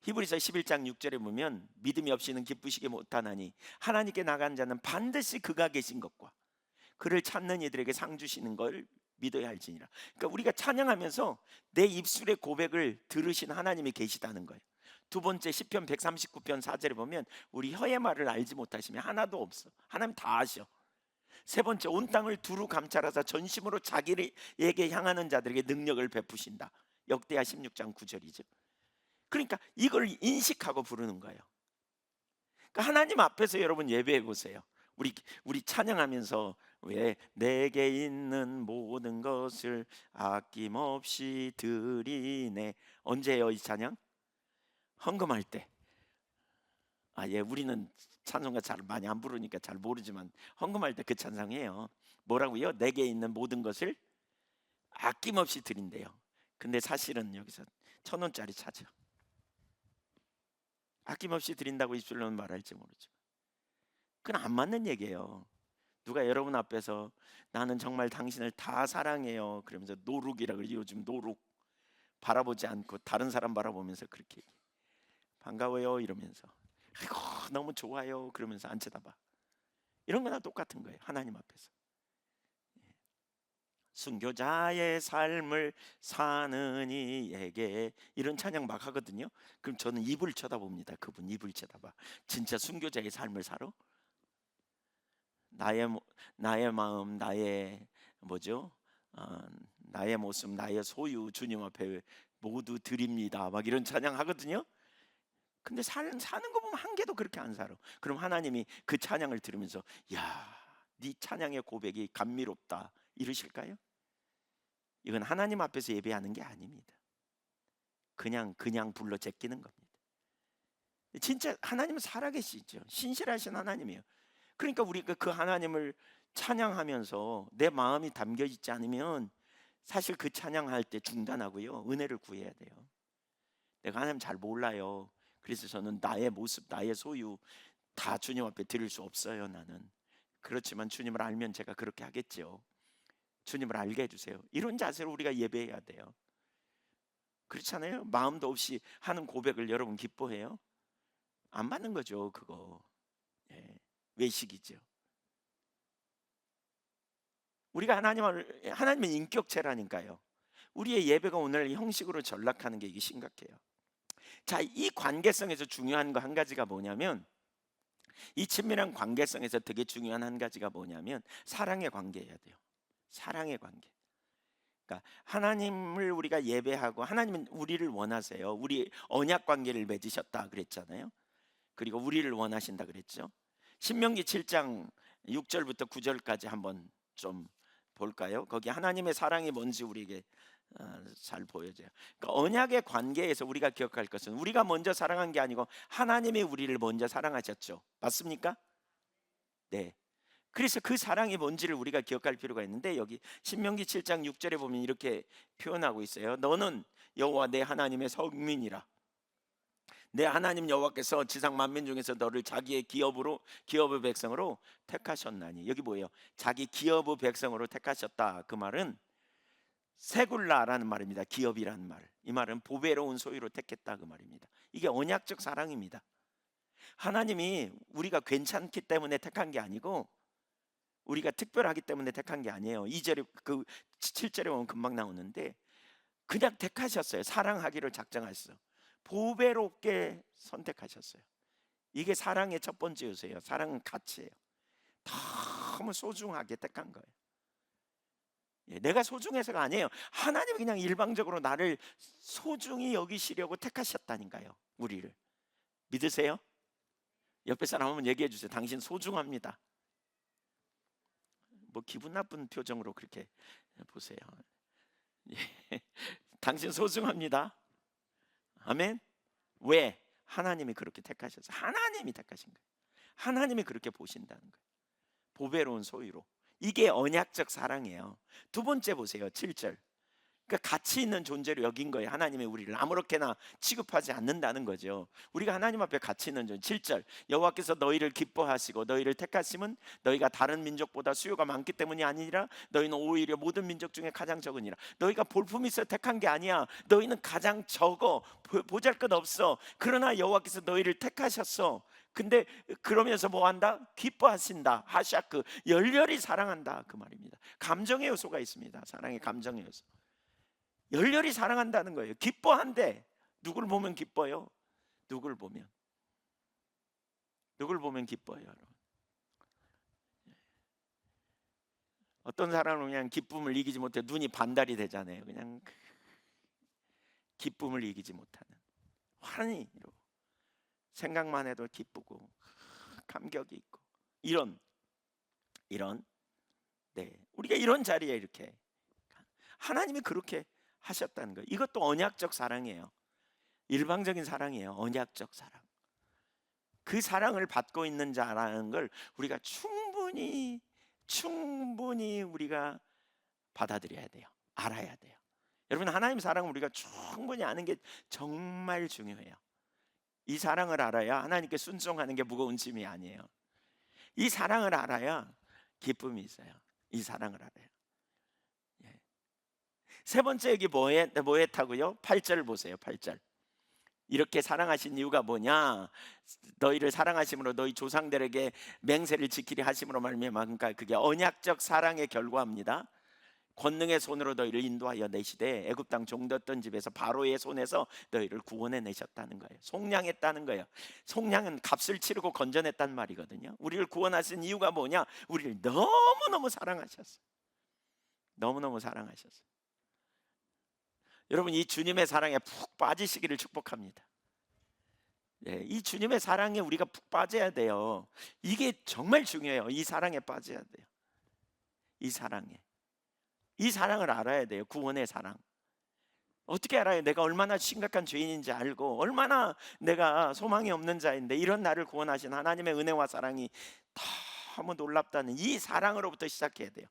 히브리서 11장 6절에 보면 믿음이 없이는 기쁘시게 못하나니 하나님께 나간 자는 반드시 그가 계신 것과 그를 찾는 이들에게 상 주시는 걸 믿어야 할지니라. 그러니까 우리가 찬양하면서 내 입술의 고백을 들으신 하나님이 계시다는 거예요. 두 번째, 시편 139편 4절에 보면 우리 혀의 말을 알지 못하시면 하나도 없어. 하나님 다 아셔. 세 번째, 온 땅을 두루 감찰하사 전심으로 자기에게 향하는 자들에게 능력을 베푸신다. 역대하 16장 9절이죠. 그러니까 이걸 인식하고 부르는 거예요. 그러니까 하나님 앞에서 여러분 예배해 보세요. 우리 찬양하면서 왜 내게 있는 모든 것을 아낌없이 드리네. 언제예요 이 찬양? 헌금할 때. 예, 우리는 찬송가 잘 많이 안 부르니까 잘 모르지만 헌금할 때 그 찬송이에요. 뭐라고요? 내게 있는 모든 것을 아낌없이 드린대요. 근데 사실은 여기서 1,000원짜리 차죠. 아낌없이 드린다고 입술로는 말할지 모르죠. 그건 안 맞는 얘기예요. 누가 여러분 앞에서 나는 정말 당신을 다 사랑해요 그러면서 노룩이라 그러죠. 요즘 노룩. 바라보지 않고 다른 사람 바라보면서 그렇게 얘기해. 반가워요 이러면서 아이고 너무 좋아요 그러면서 안 쳐다봐. 이런 거나 똑같은 거예요. 하나님 앞에서 순교자의 삶을 사는 이에게 이런 찬양 막 하거든요. 그럼 저는 입을 쳐다봅니다. 그분 입을 쳐다봐. 진짜 순교자의 삶을 살아? 나의 마음, 나의 뭐죠? 나의 모습, 나의 소유 주님 앞에 모두 드립니다. 막 이런 찬양 하거든요. 근데 사는 거 보면 한 개도 그렇게 안 살아. 그럼 하나님이 그 찬양을 들으면서 야, 네 찬양의 고백이 감미롭다 이러실까요? 이건 하나님 앞에서 예배하는 게 아닙니다. 그냥 불러 제끼는 겁니다. 진짜 하나님은 살아계시죠. 신실하신 하나님이에요. 그러니까 우리가 그 하나님을 찬양하면서 내 마음이 담겨 있지 않으면 사실 그 찬양할 때 중단하고요, 은혜를 구해야 돼요. 내가 하나님 잘 몰라요. 그래서 저는 나의 모습, 나의 소유 다 주님 앞에 드릴 수 없어요. 나는 그렇지만 주님을 알면 제가 그렇게 하겠죠. 주님을 알게 해주세요. 이런 자세로 우리가 예배해야 돼요. 그렇잖아요. 마음도 없이 하는 고백을 여러분 기뻐해요? 안 맞는 거죠. 그거 외식이죠. 우리가 하나님의 인격체라니까요. 우리의 예배가 오늘 형식으로 전락하는 게 이게 심각해요. 자, 이 관계성에서 중요한 거 한 가지가 뭐냐면, 이 친밀한 관계성에서 되게 중요한 한 가지가 뭐냐면 사랑의 관계여야 돼요. 사랑의 관계. 그러니까 하나님을 우리가 예배하고 하나님은 우리를 원하세요. 우리 언약 관계를 맺으셨다 그랬잖아요. 그리고 우리를 원하신다 그랬죠. 신명기 7장 6절부터 9절까지 한번 좀 볼까요? 거기 하나님의 사랑이 뭔지 우리에게 잘 보여줘요. 그러니까 언약의 관계에서 우리가 기억할 것은 우리가 먼저 사랑한 게 아니고 하나님이 우리를 먼저 사랑하셨죠. 맞습니까? 네. 그래서 그 사랑이 뭔지를 우리가 기억할 필요가 있는데 여기 신명기 7장 6절에 보면 이렇게 표현하고 있어요. 너는 여호와 내 하나님의 성민이라. 내 하나님 여호와께서 지상 만민 중에서 너를 자기의 기업의 백성으로 택하셨나니. 여기 뭐예요? 자기 기업의 백성으로 택하셨다. 그 말은 세굴라라는 말입니다. 기업이라는 말. 이 말은 보배로운 소유로 택했다 그 말입니다. 이게 언약적 사랑입니다. 하나님이 우리가 괜찮기 때문에 택한 게 아니고 우리가 특별하기 때문에 택한 게 아니에요. 2절에 그 7절에 보면 금방 나오는데 그냥 택하셨어요. 사랑하기를 작정하셨어요. 보배롭게 선택하셨어요. 이게 사랑의 첫 번째 요소예요. 사랑은 가치예요. 너무 소중하게 택한 거예요. 내가 소중해서가 아니에요. 하나님이 그냥 일방적으로 나를 소중히 여기시려고 택하셨다니까요. 우리를 믿으세요? 옆에 사람 한번 얘기해 주세요. 당신 소중합니다. 뭐 기분 나쁜 표정으로 그렇게 보세요. 당신 소중합니다. 아멘. 왜? 하나님이 그렇게 택하셨어요. 하나님이 택하신 거예요. 하나님이 그렇게 보신다는 거예요. 보배로운 소유로. 이게 언약적 사랑이에요. 두 번째 보세요. 7절. 그러니까 가치 있는 존재로 여긴 거예요. 하나님이 우리를 아무렇게나 취급하지 않는다는 거죠. 우리가 하나님 앞에 가치 있는 존재. 7절. 여호와께서 너희를 기뻐하시고 너희를 택하심은 너희가 다른 민족보다 수요가 많기 때문이 아니라 너희는 오히려 모든 민족 중에 가장 적으니라. 너희가 볼품이 있어 택한 게 아니야. 너희는 가장 적어. 보잘것없어. 그러나 여호와께서 너희를 택하셨어. 근데 그러면서 뭐 한다? 기뻐하신다. 하샤크. 열렬히 사랑한다 그 말입니다. 감정의 요소가 있습니다. 사랑의 감정의 요소. 열렬히 사랑한다는 거예요. 기뻐한대. 누굴 보면 기뻐요? 누굴 보면 기뻐요, 여러분. 어떤 사람은 그냥 기쁨을 이기지 못해 눈이 반달이 되잖아요. 그냥 기쁨을 이기지 못하는, 환히 이러고 생각만 해도 기쁘고 감격이 있고, 이런 네, 우리가 이런 자리에 이렇게 하나님이 그렇게 하셨다는 거예요. 이것도 언약적 사랑이에요. 일방적인 사랑이에요. 언약적 사랑. 그 사랑을 받고 있는 자라는 걸 우리가 충분히 우리가 받아들여야 돼요. 알아야 돼요. 여러분, 하나님 사랑을 우리가 충분히 아는 게 정말 중요해요. 이 사랑을 알아야 하나님께 순종하는 게 무거운 짐이 아니에요. 이 사랑을 알아야 기쁨이 있어요. 이 사랑을 알아요. 예. 세 번째 여기 뭐 했다고요? 8절 보세요. 8절. 이렇게 사랑하신 이유가 뭐냐? 너희를 사랑하심으로 너희 조상들에게 맹세를 지키리 하심으로 말미암아. 그러니까 그게 언약적 사랑의 결과입니다. 권능의 손으로 너희를 인도하여 내시되 애굽 땅 종되었던 집에서 바로의 손에서 너희를 구원해 내셨다는 거예요. 속량했다는 거예요. 속량은 값을 치르고 건져냈단 말이거든요. 우리를 구원하신 이유가 뭐냐? 우리를 너무너무 사랑하셨어요. 너무너무 사랑하셨어요. 여러분, 이 주님의 사랑에 푹 빠지시기를 축복합니다. 네, 이 주님의 사랑에 우리가 푹 빠져야 돼요. 이게 정말 중요해요. 이 사랑에 빠져야 돼요. 이 사랑을 알아야 돼요. 구원의 사랑. 어떻게 알아요? 내가 얼마나 심각한 죄인인지 알고, 얼마나 내가 소망이 없는 자인데 이런 나를 구원하신 하나님의 은혜와 사랑이 너무 놀랍다는 이 사랑으로부터 시작해야 돼요.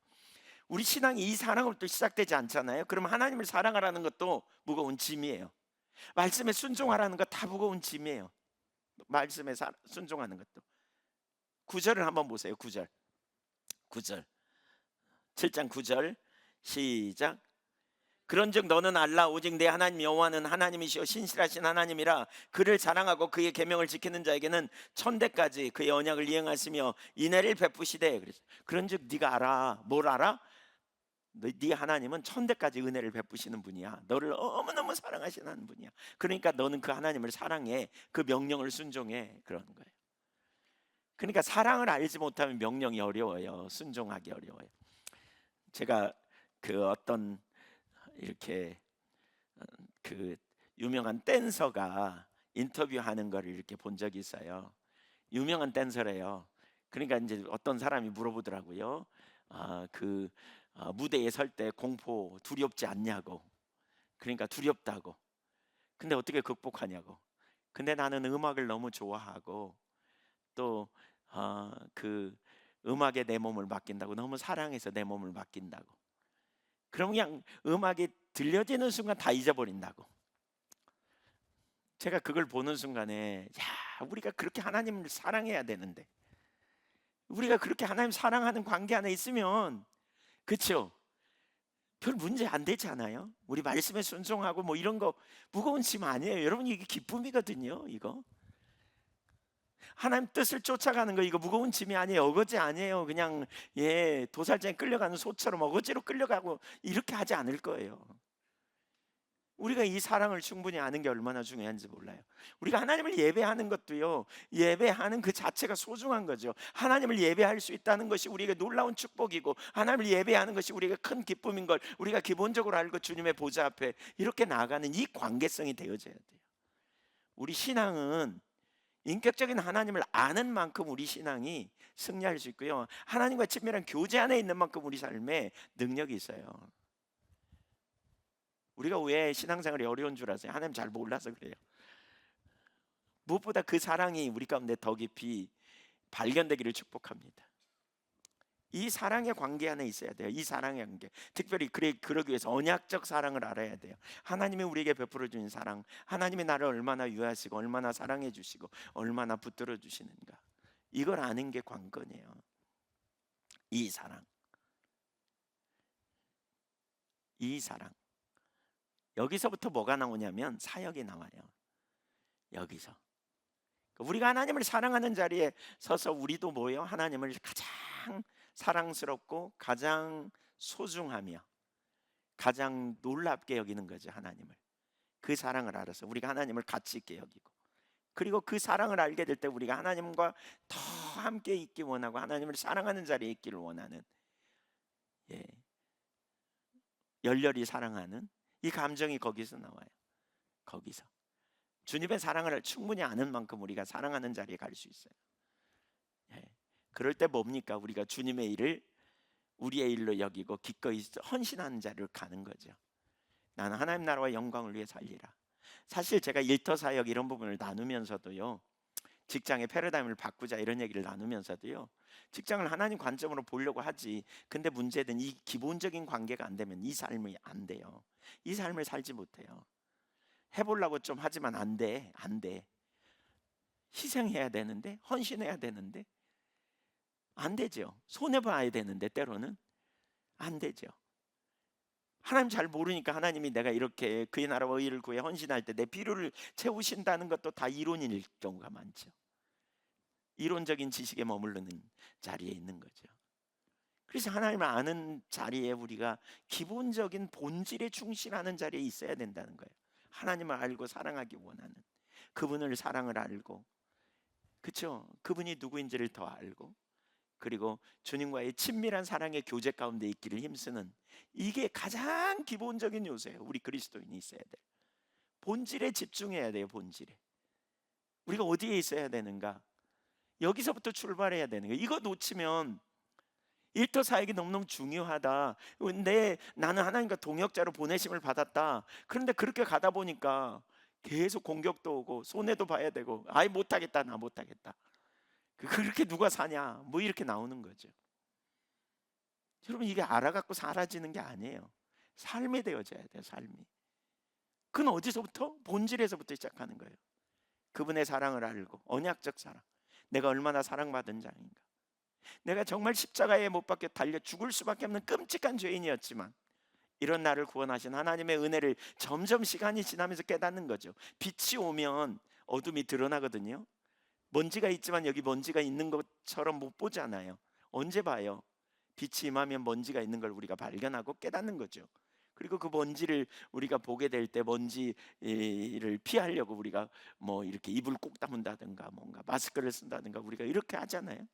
우리 신앙이 이 사랑으로부터 시작되지 않잖아요. 그러면 하나님을 사랑하라는 것도 무거운 짐이에요. 말씀에 순종하라는 거 다 무거운 짐이에요. 말씀에 순종하는 것도. 9절을 한번 보세요. 9절 7장 9절 시작. 그런즉 너는 알라 오직 내 하나님 여호와는 하나님이시오 신실하신 하나님이라. 그를 자랑하고 그의 계명을 지키는 자에게는 천대까지 그의 언약을 이행하시며 인애를 베푸시되. 그런즉 네가 알아. 뭘 알아? 네 하나님은 천대까지 은혜를 베푸시는 분이야. 너를 너무너무 사랑하시는 분이야. 그러니까 너는 그 하나님을 사랑해. 그 명령을 순종해. 그런 거예요. 그러니까 사랑을 알지 못하면 명령이 어려워요. 순종하기 어려워요. 제가 그 어떤 이렇게 그 유명한 댄서가 인터뷰하는 거를 이렇게 본 적이 있어요. 유명한 댄서래요. 그러니까 이제 어떤 사람이 물어보더라고요. 무대에 설 때 공포 두렵지 않냐고. 그러니까 두렵다고. 근데 어떻게 극복하냐고. 근데 나는 음악을 너무 좋아하고 또 그 음악에 내 몸을 맡긴다고. 너무 사랑해서 내 몸을 맡긴다고. 그럼 그냥 음악이 들려지는 순간 다 잊어버린다고. 제가 그걸 보는 순간에 우리가 그렇게 하나님을 사랑해야 되는데, 우리가 그렇게 하나님 사랑하는 관계 안에 있으면, 그렇죠? 별 문제 안 되지 않아요? 우리 말씀에 순종하고 뭐 이런 거 무거운 짐 아니에요. 여러분, 이게 기쁨이거든요. 이거 하나님 뜻을 쫓아가는 거, 이거 무거운 짐이 아니에요. 어거지 아니에요. 그냥 도살장에 끌려가는 소처럼 어거지로 끌려가고 이렇게 하지 않을 거예요. 우리가 이 사랑을 충분히 아는 게 얼마나 중요한지 몰라요. 우리가 하나님을 예배하는 것도요, 예배하는 그 자체가 소중한 거죠. 하나님을 예배할 수 있다는 것이 우리에게 놀라운 축복이고, 하나님을 예배하는 것이 우리에게 큰 기쁨인 걸 우리가 기본적으로 알고 주님의 보좌 앞에 이렇게 나아가는 이 관계성이 되어져야 돼요. 우리 신앙은 인격적인 하나님을 아는 만큼 우리 신앙이 승리할 수 있고요, 하나님과 친밀한 교제 안에 있는 만큼 우리 삶에 능력이 있어요. 우리가 왜 신앙생활이 어려운 줄 아세요? 하나님 잘 몰라서 그래요. 무엇보다 그 사랑이 우리 가운데 더 깊이 발견되기를 축복합니다. 이 사랑의 관계 안에 있어야 돼요. 이 사랑의 관계. 특별히 그러기 위해서 언약적 사랑을 알아야 돼요. 하나님이 우리에게 베풀어 주는 사랑, 하나님이 나를 얼마나 유하시고 얼마나 사랑해 주시고 얼마나 붙들어 주시는가, 이걸 아는 게 관건이에요. 이 사랑. 여기서부터 뭐가 나오냐면 사역이 나와요. 여기서 우리가 하나님을 사랑하는 자리에 서서 우리도 뭐예요? 하나님을 가장 사랑스럽고 가장 소중하며 가장 놀랍게 여기는 거죠. 하나님을, 그 사랑을 알아서 우리가 하나님을 가치 있게 여기고, 그리고 그 사랑을 알게 될 때 우리가 하나님과 더 함께 있기 원하고 하나님을 사랑하는 자리에 있기를 원하는, 예, 열렬히 사랑하는 이 감정이 거기서 나와요. 거기서 주님의 사랑을 충분히 아는 만큼 우리가 사랑하는 자리에 갈 수 있어요. 예, 그럴 때 뭡니까? 우리가 주님의 일을 우리의 일로 여기고 기꺼이 헌신하는 자리로 가는 거죠. 나는 하나님 나라와 영광을 위해 살리라. 사실 제가 일터 사역 이런 부분을 나누면서도요, 직장의 패러다임을 바꾸자 이런 얘기를 나누면서도요, 직장을 하나님 관점으로 보려고 하지. 근데 문제는 이 기본적인 관계가 안 되면 이 삶이 안 돼요. 이 삶을 살지 못해요. 해보려고 좀 하지만 안 돼, 안 돼. 희생해야 되는데, 헌신해야 되는데 안 되죠. 손해 봐야 되는데 때로는 안 되죠. 하나님 잘 모르니까 하나님이 내가 이렇게 그의 나라와 의를 구해 헌신할 때 내 필요를 채우신다는 것도 다 이론일 경우가 많죠. 이론적인 지식에 머무르는 자리에 있는 거죠. 그래서 하나님을 아는 자리에 우리가 기본적인 본질에 충실하는 자리에 있어야 된다는 거예요. 하나님을 알고 사랑하기 원하는, 그분을 사랑을 알고, 그렇죠? 그분이 누구인지를 더 알고, 그리고 주님과의 친밀한 사랑의 교제 가운데 있기를 힘쓰는, 이게 가장 기본적인 요소예요. 우리 그리스도인이 있어야 돼요. 본질에 집중해야 돼요. 본질에 우리가 어디에 있어야 되는가, 여기서부터 출발해야 되는 거예요. 이거 놓치면 일터 사역이 너무너무 중요하다. 근데 나는 하나님과 동역자로 보내심을 받았다. 그런데 그렇게 가다 보니까 계속 공격도 오고 손해도 봐야 되고, 아이 못하겠다, 나 못하겠다. 그렇게 누가 사냐, 뭐 이렇게 나오는 거죠. 여러분, 이게 알아갖고 사라지는 게 아니에요. 삶이 되어져야 돼요. 삶이. 그건 어디서부터? 본질에서부터 시작하는 거예요. 그분의 사랑을 알고, 언약적 사랑, 내가 얼마나 사랑받은 자인가, 내가 정말 십자가에 못 박혀 달려 죽을 수밖에 없는 끔찍한 죄인이었지만 이런 나를 구원하신 하나님의 은혜를 점점 시간이 지나면서 깨닫는 거죠. 빛이 오면 어둠이 드러나거든요. 먼지가 있지만 여기 먼지가 있는 것처럼 못 보잖아요. 언제 봐요? 빛이 임하면 먼지가 있는 걸 우리가 발견하고 깨닫는 거죠. 그리고 그 먼지를 우리가 보게 될 때 먼지를 피하려고 우리가 뭐 이렇게 입을 꼭 다문다든가 뭔가 마스크를 쓴다든가 우리가 이렇게 하잖아요.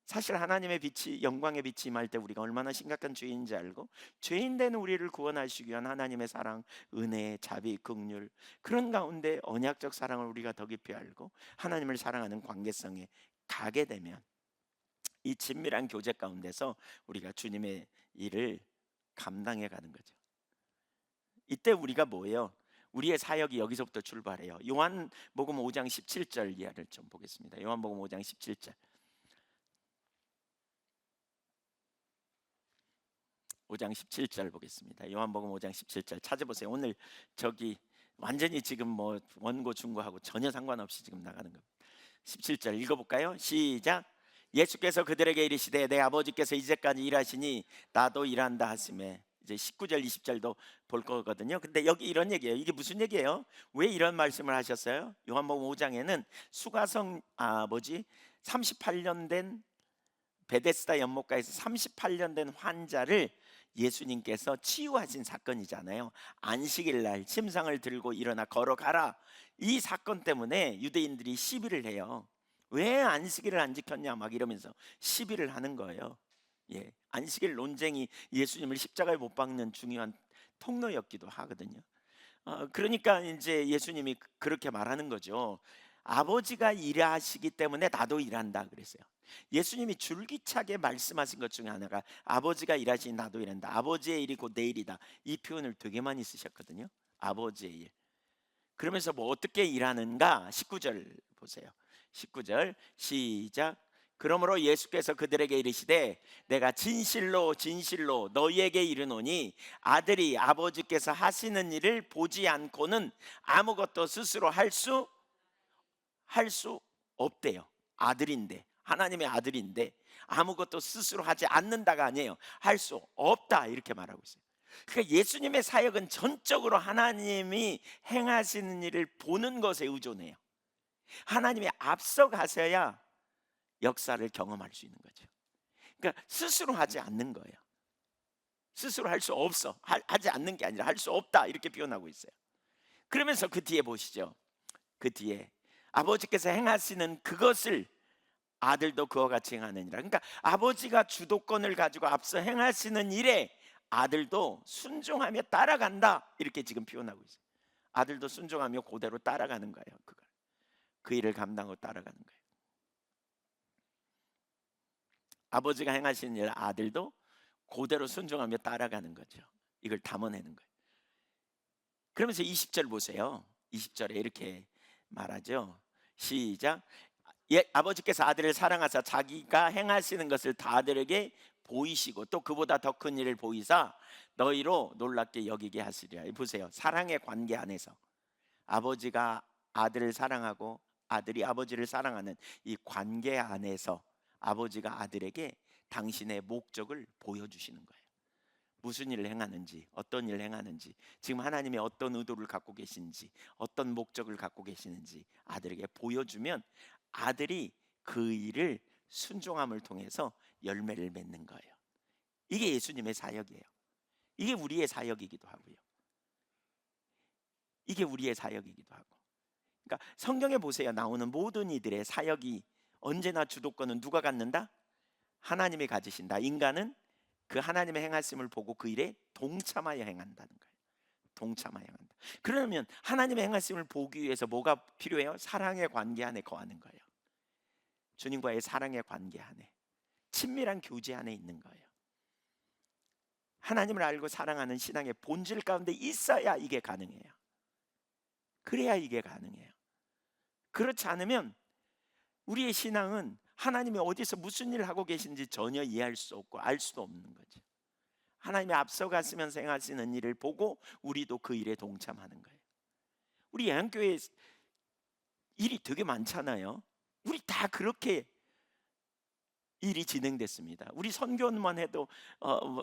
사실 하나님의 빛이, 영광의 빛이 임할 때 우리가 얼마나 심각한 죄인인지 알고, 죄인 된 우리를 구원하시기 위한 하나님의 사랑, 은혜, 자비, 긍휼, 그런 가운데 언약적 사랑을 우리가 더 깊이 알고 하나님을 사랑하는 관계성에 가게 되면 이 친밀한 교제 가운데서 우리가 주님의 일을 감당해 가는 거죠. 이때 우리가 뭐예요? 우리의 사역이 여기서부터 출발해요. 요한복음 5장 17절 이하를 좀 보겠습니다. 요한복음 5장 17절. 5장 17절 보겠습니다. 요한복음 5장 17절 찾아보세요. 오늘 저기 완전히 지금 뭐 원고 중고하고 전혀 상관없이 지금 나가는 겁니다. 17절 읽어볼까요? 시작. 예수께서 그들에게 이르시되 내 아버지께서 이제까지 일하시니 나도 일한다 하시매. 이제 19절 20절도 볼 거거든요. 근데 여기 이런 얘기예요. 이게 무슨 얘기예요? 왜 이런 말씀을 하셨어요? 요한복음 5장에는 수가성 38년 된 베데스다 연못가에서 38년 된 환자를 예수님께서 치유하신 사건이잖아요. 안식일 날 침상을 들고 일어나 걸어가라. 이 사건 때문에 유대인들이 시비를 해요. 왜 안식일을 안 지켰냐 막 이러면서 시비를 하는 거예요. 예, 안식일 논쟁이 예수님을 십자가에 못 박는 중요한 통로였기도 하거든요. 그러니까 이제 예수님이 그렇게 말하는 거죠. 아버지가 일하시기 때문에 나도 일한다 그랬어요. 예수님이 줄기차게 말씀하신 것 중에 하나가 아버지가 일하시니 나도 일한다. 아버지의 일이 곧 내 일이다. 이 표현을 되게 많이 쓰셨거든요. 아버지의 일. 그러면서 뭐 어떻게 일하는가? 19절 보세요. 19절 시작. 그러므로 예수께서 그들에게 이르시되 내가 진실로 진실로 너희에게 이르노니 아들이 아버지께서 하시는 일을 보지 않고는 아무것도 스스로 할 수 없대요. 아들인데, 하나님의 아들인데 아무것도 스스로 하지 않는다가 아니에요. 할 수 없다 이렇게 말하고 있어요. 그러니까 예수님의 사역은 전적으로 하나님이 행하시는 일을 보는 것에 의존해요. 하나님이 앞서 가셔야 역사를 경험할 수 있는 거죠. 그러니까 스스로 하지 않는 거예요. 스스로 할 수 없어. 하지 않는 게 아니라 할 수 없다 이렇게 표현하고 있어요. 그러면서 그 뒤에 보시죠. 그 뒤에 아버지께서 행하시는 그것을 아들도 그와 같이 행하느니라. 그러니까 아버지가 주도권을 가지고 앞서 행하시는 일에 아들도 순종하며 따라간다, 이렇게 지금 표현하고 있어요. 아들도 순종하며 그대로 따라가는 거예요. 그 일을 감당하고 따라가는 거예요. 아버지가 행하시는 일 아들도 그대로 순종하며 따라가는 거죠. 이걸 담아내는 거예요. 그러면서 20절 보세요. 20절에 이렇게 말하죠. 시작. 아버지께서 아들을 사랑하사 자기가 행하시는 것을 다 아들에게 보이시고 또 그보다 더 큰 일을 보이사 너희로 놀랍게 여기게 하시리라. 보세요. 사랑의 관계 안에서 아버지가 아들을 사랑하고 아들이 아버지를 사랑하는 이 관계 안에서 아버지가 아들에게 당신의 목적을 보여주시는 거예요. 무슨 일을 행하는지, 어떤 일을 행하는지, 지금 하나님이 어떤 의도를 갖고 계신지, 어떤 목적을 갖고 계시는지 아들에게 보여주면 아들이 그 일을 순종함을 통해서 열매를 맺는 거예요. 이게 예수님의 사역이에요. 이게 우리의 사역이기도 하고요. 이게 우리의 사역이기도 하고. 그러니까 성경에 보세요. 나오는 모든 이들의 사역이 언제나 주도권은 누가 갖는다? 하나님이 가지신다. 인간은 그 하나님의 행하심을 보고 그 일에 동참하여 행한다는 거예요. 동참하여 행한다. 그러면 하나님의 행하심을 보기 위해서 뭐가 필요해요? 사랑의 관계 안에 거하는 거예요. 주님과의 사랑의 관계 안에, 친밀한 교제 안에 있는 거예요. 하나님을 알고 사랑하는 신앙의 본질 가운데 있어야 이게 가능해요. 그래야 이게 가능해요. 그렇지 않으면 우리의 신앙은 하나님이 어디서 무슨 일을 하고 계신지 전혀 이해할 수 없고 알 수도 없는 거죠. 하나님이 앞서가시면서 행하시는 일을 보고 우리도 그 일에 동참하는 거예요. 우리 예한교회 일이 되게 많잖아요. 우리 다 그렇게 일이 진행됐습니다. 우리 선교원만 해도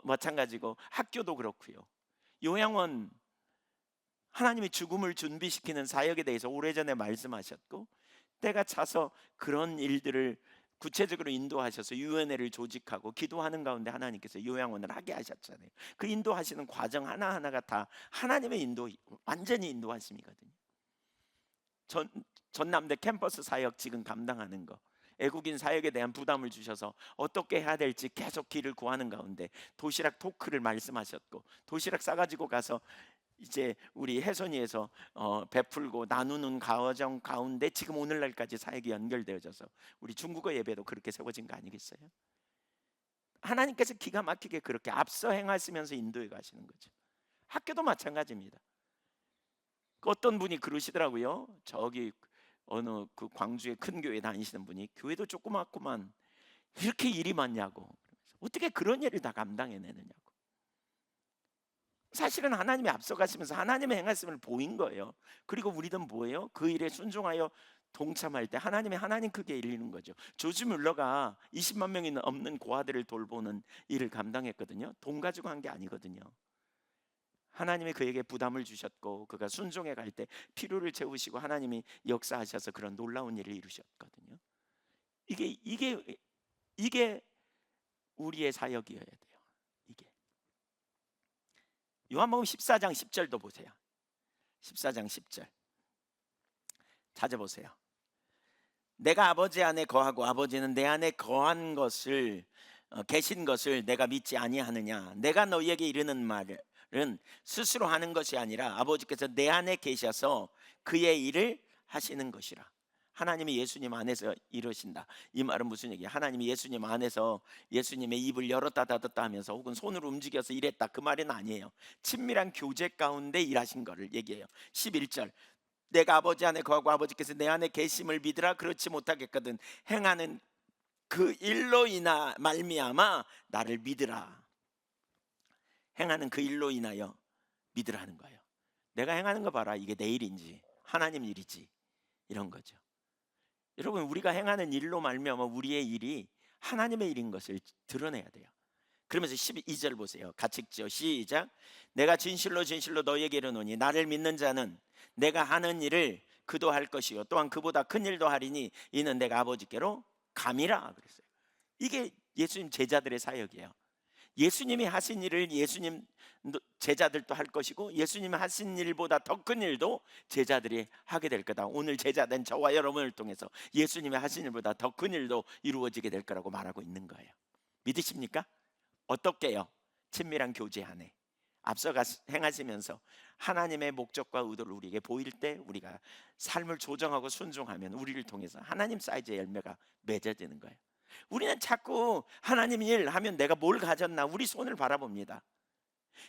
마찬가지고 학교도 그렇고요. 요양원, 하나님이 죽음을 준비시키는 사역에 대해서 오래전에 말씀하셨고 때가 차서 그런 일들을 구체적으로 인도하셔서 유엔회를 조직하고 기도하는 가운데 하나님께서 요양원을 하게 하셨잖아요. 그 인도하시는 과정 하나하나가 다 하나님의 인도, 완전히 인도하심이거든요. 전남대 캠퍼스 사역 지금 감당하는 거, 애국인 사역에 대한 부담을 주셔서 어떻게 해야 될지 계속 길을 구하는 가운데 도시락 토크를 말씀하셨고 도시락 싸가지고 가서 이제 우리 해선이에서 베풀고 나누는 과정 가운데 지금 오늘날까지 사역이 연결되어져서 우리 중국어 예배도 그렇게 세워진 거 아니겠어요? 하나님께서 기가 막히게 그렇게 앞서 행하시면서 인도해 가시는 거죠. 학교도 마찬가지입니다. 어떤 분이 그러시더라고요. 저기 어느 그 광주의 큰 교회 다니시는 분이 교회도 조그맣구만 이렇게 일이 많냐고, 어떻게 그런 일을 다 감당해내느냐고. 사실은 하나님이 앞서가시면서 하나님의 행하심을 보인 거예요. 그리고 우리는 뭐예요? 그 일에 순종하여 동참할 때 하나님 크게 일리는 거죠. 조지 뮬러가 20만 명이 넘는 고아들을 돌보는 일을 감당했거든요. 돈 가지고 한 게 아니거든요. 하나님이 그에게 부담을 주셨고 그가 순종해 갈 때 필요를 채우시고 하나님이 역사하셔서 그런 놀라운 일을 이루셨거든요. 이게 우리의 사역이어야 돼요. 이게 요한복음 14장 10절도 보세요. 14장 10절 찾아보세요. 내가 아버지 안에 거하고 아버지는 내 안에 거한 것을 계신 것을 내가 믿지 아니하느냐. 내가 너희에게 이르는 말은 스스로 하는 것이 아니라 아버지께서 내 안에 계셔서 그의 일을 하시는 것이라. 하나님이 예수님 안에서 이루신다. 이 말은 무슨 얘기야? 하나님이 예수님 안에서 예수님의 입을 열었다 닫았다 하면서 혹은 손으로 움직여서 일했다, 그 말은 아니에요. 친밀한 교제 가운데 일하신 거를 얘기해요. 11절 내가 아버지 안에 거하고 아버지께서 내 안에 계심을 믿으라. 그렇지 못하겠거든 행하는 그 일로 인하 말미암아 나를 믿으라. 행하는 그 일로 인하여 믿으라는 거예요. 내가 행하는 거 봐라, 이게 내 일인지 하나님 일이지, 이런 거죠. 여러분, 우리가 행하는 일로 말미암아 우리의 일이 하나님의 일인 것을 드러내야 돼요. 그러면서 12절 보세요. 같이 읽죠. 시작. 내가 진실로 진실로 너희에게 이르노니 나를 믿는 자는 내가 하는 일을 그도 할 것이요 또한 그보다 큰 일도 하리니 이는 내가 아버지께로 감이라 그랬어요. 이게 예수님 제자들의 사역이에요. 예수님이 하신 일을 예수님 제자들도 할 것이고, 예수님이 하신 일보다 더 큰 일도 제자들이 하게 될 거다. 오늘 제자된 저와 여러분을 통해서 예수님이 하신 일보다 더 큰 일도 이루어지게 될 거라고 말하고 있는 거예요. 믿으십니까? 어떻게요? 친밀한 교제 안에 앞서가 행하시면서 하나님의 목적과 의도를 우리에게 보일 때 우리가 삶을 조정하고 순종하면 우리를 통해서 하나님 사이즈의 열매가 맺어지는 거예요. 우리는 자꾸 하나님 일 하면 내가 뭘 가졌나, 우리 손을 바라봅니다.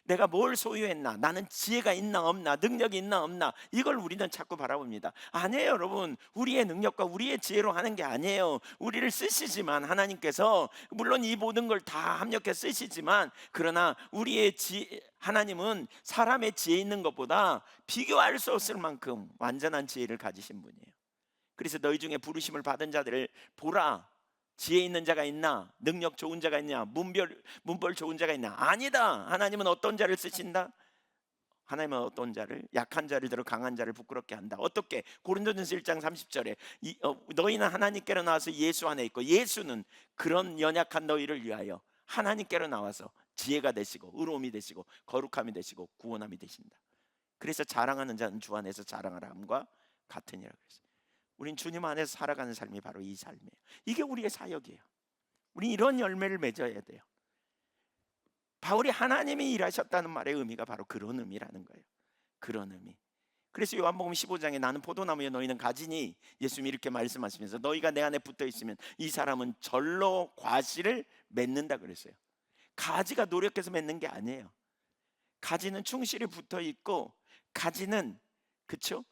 내가 뭘 소유했나, 나는 지혜가 있나 없나, 능력이 있나 없나, 이걸 우리는 자꾸 바라봅니다. 아니에요, 여러분. 우리의 능력과 우리의 지혜로 하는 게 아니에요. 우리를 쓰시지만 하나님께서 물론 이 모든 걸 다 합력해 쓰시지만, 그러나 하나님은 사람의 지혜 있는 것보다 비교할 수 없을 만큼 완전한 지혜를 가지신 분이에요. 그래서 너희 중에 부르심을 받은 자들을 보라, 지혜 있는 자가 있나, 능력 좋은 자가 있냐, 문벌 좋은 자가 있나? 아니다. 하나님은 어떤 자를 쓰신다? 하나님은 어떤 자를? 약한 자를 들어 강한 자를 부끄럽게 한다. 어떻게? 고린도전서 1장 30절에 너희는 하나님께로 나와서 예수 안에 있고, 예수는 그런 연약한 너희를 위하여 하나님께로 나와서 지혜가 되시고 의로움이 되시고 거룩함이 되시고 구원함이 되신다. 그래서 자랑하는 자는 주 안에서 자랑하라 함과 같으니라 그랬어요. 우린 주님 안에서 살아가는 삶이 바로 이 삶이에요. 이게 우리의 사역이에요. 우린 이런 열매를 맺어야 돼요. 바울이 하나님이 일하셨다는 말의 의미가 바로 그런 의미라는 거예요. 그런 의미. 그래서 요한복음 15장에 나는 포도나무에 너희는 가지니, 예수님이 이렇게 말씀하시면서 너희가 내 안에 붙어 있으면 이 사람은 절로 과실을 맺는다 그랬어요. 가지가 노력해서 맺는 게 아니에요. 가지는 충실히 붙어 있고, 가지는 그렇죠?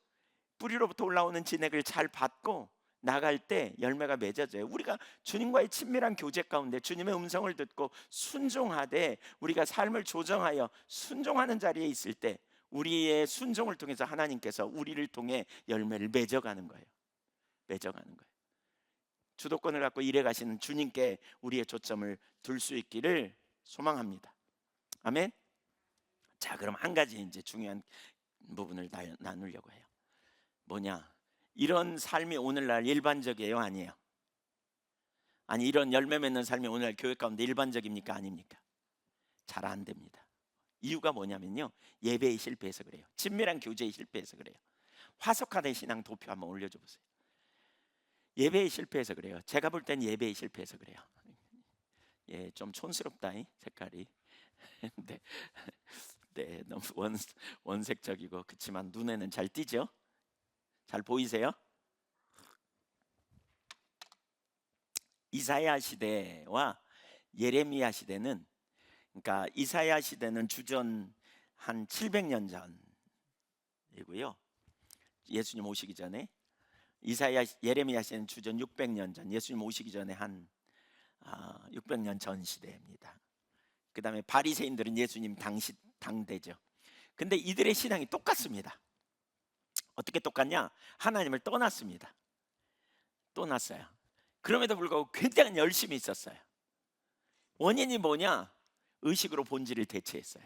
뿌리로부터 올라오는 진액을 잘 받고 나갈 때 열매가 맺어져요. 우리가 주님과의 친밀한 교제 가운데 주님의 음성을 듣고 순종하되 우리가 삶을 조정하여 순종하는 자리에 있을 때 우리의 순종을 통해서 하나님께서 우리를 통해 열매를 맺어가는 거예요. 맺어가는 거예요. 주도권을 갖고 일해 가시는 주님께 우리의 초점을 둘 수 있기를 소망합니다. 아멘. 자, 그럼 한 가지 이제 중요한 부분을 나누려고 해요. 뭐냐? 이런 삶이 오늘날 일반적이에요, 아니에요? 아니, 이런 열매 맺는 삶이 오늘날 교회 가운데 일반적입니까, 아닙니까? 잘 안 됩니다. 이유가 뭐냐면요, 예배에 실패해서 그래요. 친밀한 교제에 실패해서 그래요. 화석화된 신앙 도표 한번 올려줘 보세요. 예배에 실패해서 그래요. 제가 볼 땐 예배에 실패해서 그래요. 예, 좀 촌스럽다, 이 색깔이. 네, 네, 너무 원색적이고 그렇지만 눈에는 잘 띄죠? 잘 보이세요? 이사야 시대와 예레미야 시대는, 그러니까 이사야 시대는 주전 한 700년 전이고요. 예수님 오시기 전에. 예레미야 시대는 주전 600년 전, 예수님 오시기 전에 한 600년 전 시대입니다. 그 다음에 바리새인들은 예수님 당대죠. 근데 이들의 신앙이 똑같습니다. 어떻게 똑같냐? 하나님을 떠났습니다. 떠났어요. 그럼에도 불구하고 굉장히 열심히 있었어요. 원인이 뭐냐? 의식으로 본질을 대체했어요.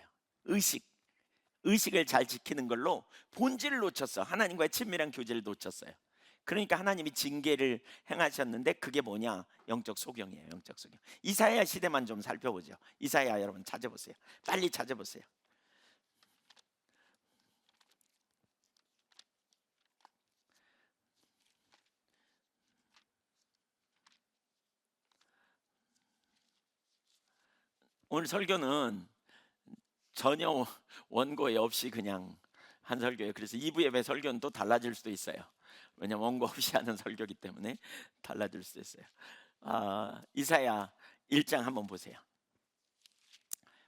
의식을 잘 지키는 걸로 본질을 놓쳤어. 하나님과의 친밀한 교제를 놓쳤어요. 그러니까 하나님이 징계를 행하셨는데, 그게 뭐냐? 영적 소경이에요. 영적 소경. 이사야 시대만 좀 살펴보죠. 이사야 여러분 찾아보세요. 빨리 찾아보세요. 오늘 설교는 전혀 원고에 없이 그냥 한 설교예요. 그래서 2부 예배 설교는 또 달라질 수도 있어요. 왜냐면 원고 없이 하는 설교이기 때문에 달라질 수도 있어요. 이사야 1장 한번 보세요.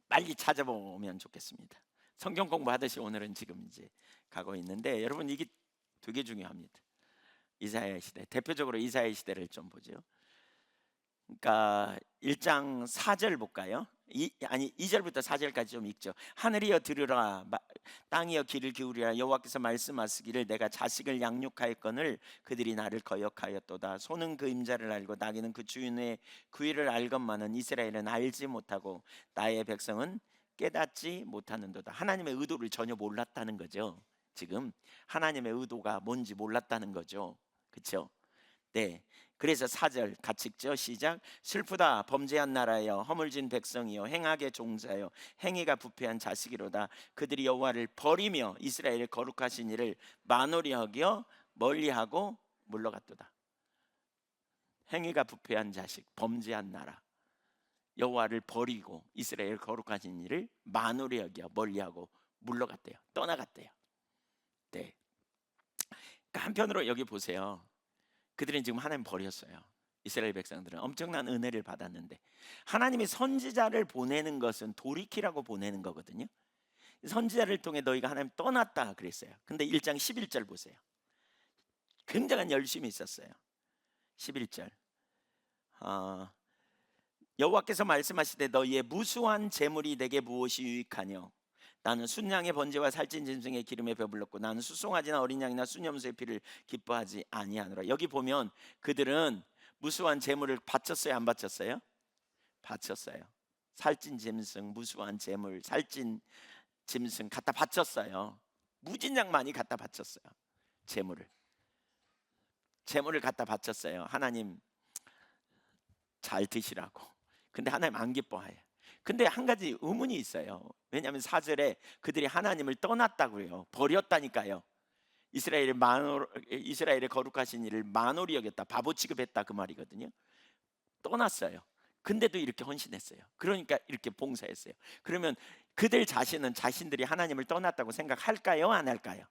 빨리 찾아보면 좋겠습니다. 성경 공부하듯이 오늘은 지금 이제 가고 있는데, 여러분 이게 되게 중요합니다. 이사야 시대, 대표적으로 이사야 시대를 좀 보죠. 그러니까 1장 4절 볼까요? 2절부터 4절까지 좀 읽죠. 하늘이여 들으라, 땅이여 귀를 기울이라. 여호와께서 말씀하시기를 내가 자식을 양육하였거늘 그들이 나를 거역하였도다. 소는 그 임자를 알고 나귀는 그 주인의 구의를 알건만은 이스라엘은 알지 못하고 나의 백성은 깨닫지 못하는도다. 하나님의 의도를 전혀 몰랐다는 거죠. 지금 하나님의 의도가 뭔지 몰랐다는 거죠. 그렇죠? 네. 그래서 4절 같이 읽죠. 시작. 슬프다 범죄한 나라여, 허물진 백성이여, 행악의 종자여, 행위가 부패한 자식이로다. 그들이 여호와를 버리며 이스라엘의 거룩하신 이를 만홀히 여겨 멀리하고 물러갔도다. 행위가 부패한 자식, 범죄한 나라, 여호와를 버리고 이스라엘 거룩하신 이를 만홀히 여겨 멀리하고 물러갔대요. 떠나갔대요. 네. 그러니까 한편으로 여기 보세요. 그들은 지금 하나님 버렸어요. 이스라엘 백성들은 엄청난 은혜를 받았는데, 하나님이 선지자를 보내는 것은 돌이키라고 보내는 거거든요. 선지자를 통해 너희가 하나님 떠났다 그랬어요. 근데 1장 11절 보세요. 굉장한 열심이 있었어요. 11절. 여호와께서 말씀하시되 너희의 무수한 재물이 내게 무엇이 유익하뇨? 나는 순양의 번제와 살찐 짐승의 기름에 배불렀고 나는 수송아지나 어린 양이나 순염소의 피를 기뻐하지 아니하노라. 여기 보면 그들은 무수한 재물을 바쳤어요, 안 바쳤어요? 바쳤어요. 살찐 짐승, 무수한 재물, 살찐 짐승 갖다 바쳤어요. 무진장 많이 갖다 바쳤어요. 재물을 갖다 바쳤어요. 하나님 잘 드시라고. 근데 하나님 안 기뻐해요. 근데 한 가지 의문이 있어요. 왜냐하면 4절에 그들이 하나님을 떠났다고 해요. 버렸다니까요. 이스라엘의 거룩하신 이를 만홀히 여겼다, 바보 취급했다, 그 말이거든요. 떠났어요. 근데도 이렇게 헌신했어요. 그러니까 이렇게 봉사했어요. 그러면 그들 자신은 자신들이 하나님을 떠났다고 생각할까요? 안 할까요?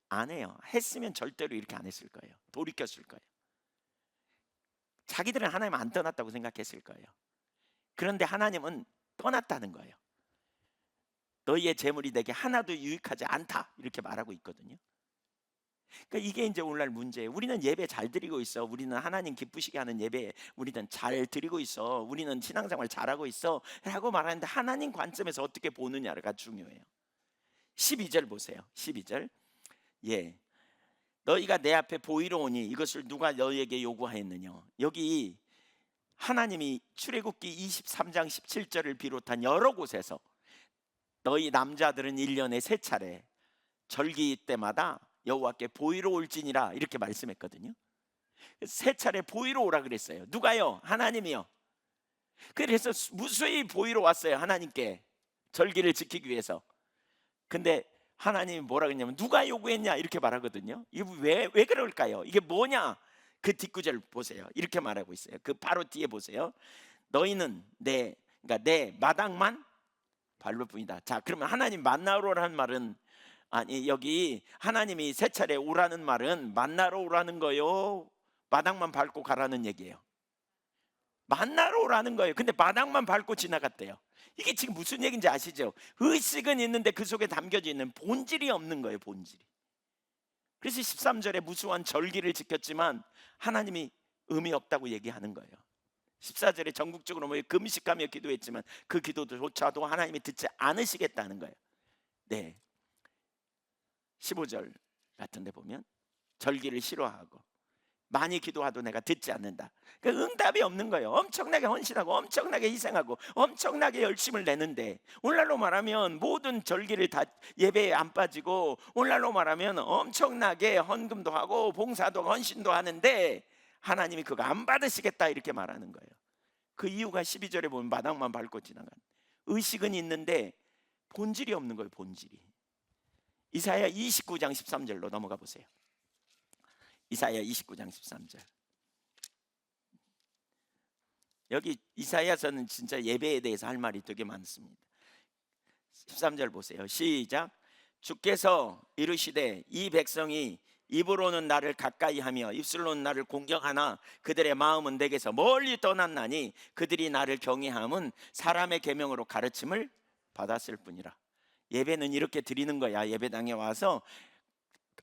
안 해요. 했으면 절대로 이렇게 안 했을 거예요. 돌이켰을 거예요. 자기들은 하나님 안 떠났다고 생각했을 거예요. 그런데 하나님은 떠났다는 거예요. 너희의 재물이 내게 하나도 유익하지 않다, 이렇게 말하고 있거든요. 그러니까 이게 이제 오늘날 문제예요. 우리는 예배 잘 드리고 있어. 우리는 하나님 기쁘시게 하는 예배 우리는 잘 드리고 있어. 우리는 신앙생활 잘하고 있어 라고 말하는데, 하나님 관점에서 어떻게 보느냐가 중요해요. 12절 보세요. 12절. 예, 너희가 내 앞에 보이러 오니 이것을 누가 너희에게 요구하였느냐. 여기 하나님이 출애굽기 23장 17절을 비롯한 여러 곳에서 너희 남자들은 1년에 3차례 절기 때마다 여호와께 보이러 올지니라 이렇게 말씀했거든요. 3차례 보이러 오라 그랬어요. 누가요? 하나님이요. 그래서 무수히 보이러 왔어요. 하나님께 절기를 지키기 위해서. 근데 하나님이 뭐라 그랬냐면 누가 요구했냐 이렇게 말하거든요. 이게 왜 그럴까요? 이게 뭐냐? 그 뒷구절 보세요. 이렇게 말하고 있어요. 그 바로 뒤에 보세요. 너희는 그러니까 내 마당만 밟을 뿐이다. 자, 그러면 하나님 만나러 오라는 말은, 아니 여기 하나님이 3차례 오라는 말은 만나러 오라는 거요, 마당만 밟고 가라는 얘기예요? 만나러 오라는 거예요. 근데 마당만 밟고 지나갔대요. 이게 지금 무슨 얘기인지 아시죠? 의식은 있는데 그 속에 담겨져 있는 본질이 없는 거예요. 본질이. 그래서 13절에 무수한 절기를 지켰지만 하나님이 의미 없다고 얘기하는 거예요. 14절에 전국적으로 금식하며 기도했지만 그 기도조차도 하나님이 듣지 않으시겠다는 거예요. 네. 15절 같은 데 보면 절기를 싫어하고 많이 기도하도 내가 듣지 않는다. 그러니까 응답이 없는 거예요. 엄청나게 헌신하고 엄청나게 희생하고 엄청나게 열심을 내는데, 오늘날로 말하면 모든 절기를 다 예배에 안 빠지고, 오늘날로 말하면 엄청나게 헌금도 하고 봉사도 헌신도 하는데 하나님이 그거 안 받으시겠다 이렇게 말하는 거예요. 그 이유가 12절에 보면 마당만 밟고 지나간, 의식은 있는데 본질이 없는 거예요. 본질이. 이사야 29장 13절로 넘어가 보세요. 이사야 29장 13절. 여기 이사야서는 진짜 예배에 대해서 할 말이 되게 많습니다. 13절 보세요. 시작. 주께서 이르시되 이 백성이 입으로는 나를 가까이 하며 입술로는 나를 공경하나 그들의 마음은 내게서 멀리 떠났나니 그들이 나를 경외함은 사람의 계명으로 가르침을 받았을 뿐이라. 예배는 이렇게 드리는 거야. 예배당에 와서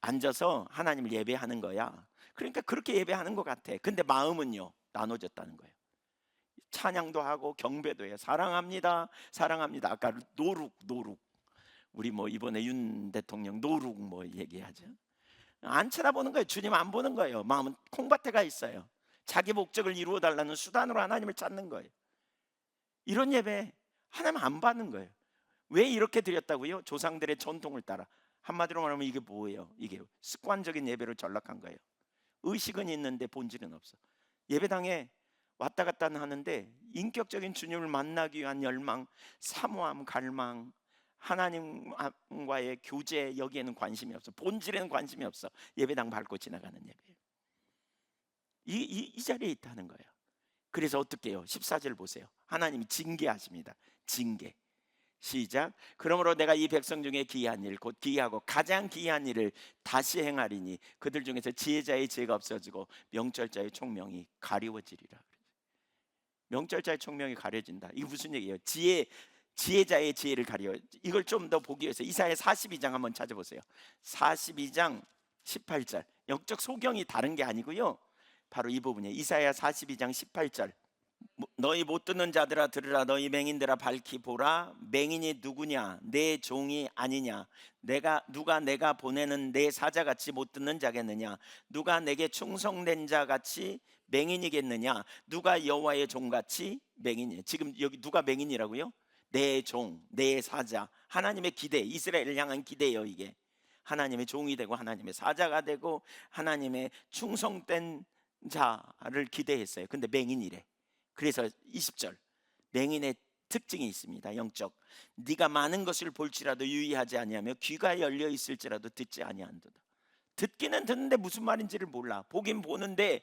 앉아서 하나님을 예배하는 거야. 그러니까 그렇게 예배하는 것 같아. 근데 마음은요, 나눠졌다는 거예요. 찬양도 하고 경배도 해요. 사랑합니다, 사랑합니다. 아까 노룩 우리 이번에 윤 대통령 노룩 얘기하죠. 안 쳐다보는 거예요. 주님 안 보는 거예요. 마음은 콩밭에 가 있어요. 자기 목적을 이루어 달라는 수단으로 하나님을 찾는 거예요. 이런 예배 하나님 안 받는 거예요. 왜 이렇게 드렸다고요? 조상들의 전통을 따라. 한마디로 말하면 이게 뭐예요? 이게 습관적인 예배로 전락한 거예요. 의식은 있는데 본질은 없어. 예배당에 왔다 갔다 하는데 인격적인 주님을 만나기 위한 열망, 사모함, 갈망, 하나님과의 교제, 여기에는 관심이 없어. 본질에는 관심이 없어. 예배당 밟고 지나가는 예배. 이 자리에 있다는 거예요. 그래서 어떻게 해요? 14절 보세요. 하나님이 징계하십니다. 징계. 시작. 그러므로 내가 이 백성 중에 기이한 일, 곧 기이하고 가장 기이한 일을 다시 행하리니 그들 중에서 지혜자의 지혜가 없어지고 명철자의 총명이 가리워지리라. 명철자의 총명이 가려진다. 이게 무슨 얘기예요? 지혜자의 지혜를 가려. 이걸 좀 더 보기 위해서 이사야 42장 한번 찾아보세요. 42장 18절. 영적 소경이 다른 게 아니고요, 바로 이 부분이에요. 이사야 42장 18절. 너희 못 듣는 자들아 들으라. 너희 맹인들아 밝히 보라. 맹인이 누구냐? 내 종이 아니냐? 누가 내가 보내는 내 사자같이 못 듣는 자겠느냐? 누가 내게 충성된 자같이 맹인이겠느냐? 누가 여호와의 종같이 맹인이에요. 지금 여기 누가 맹인이라고요? 내 종, 내 사자. 하나님의 기대, 이스라엘을 향한 기대예요. 이게 하나님의 종이 되고 하나님의 사자가 되고 하나님의 충성된 자를 기대했어요. 근데 맹인이래. 그래서 20절, 맹인의 특징이 있습니다. 영적. 네가 많은 것을 볼지라도 유의하지 아니하며 귀가 열려 있을지라도 듣지 아니한도다. 듣기는 듣는데 무슨 말인지를 몰라. 보긴 보는데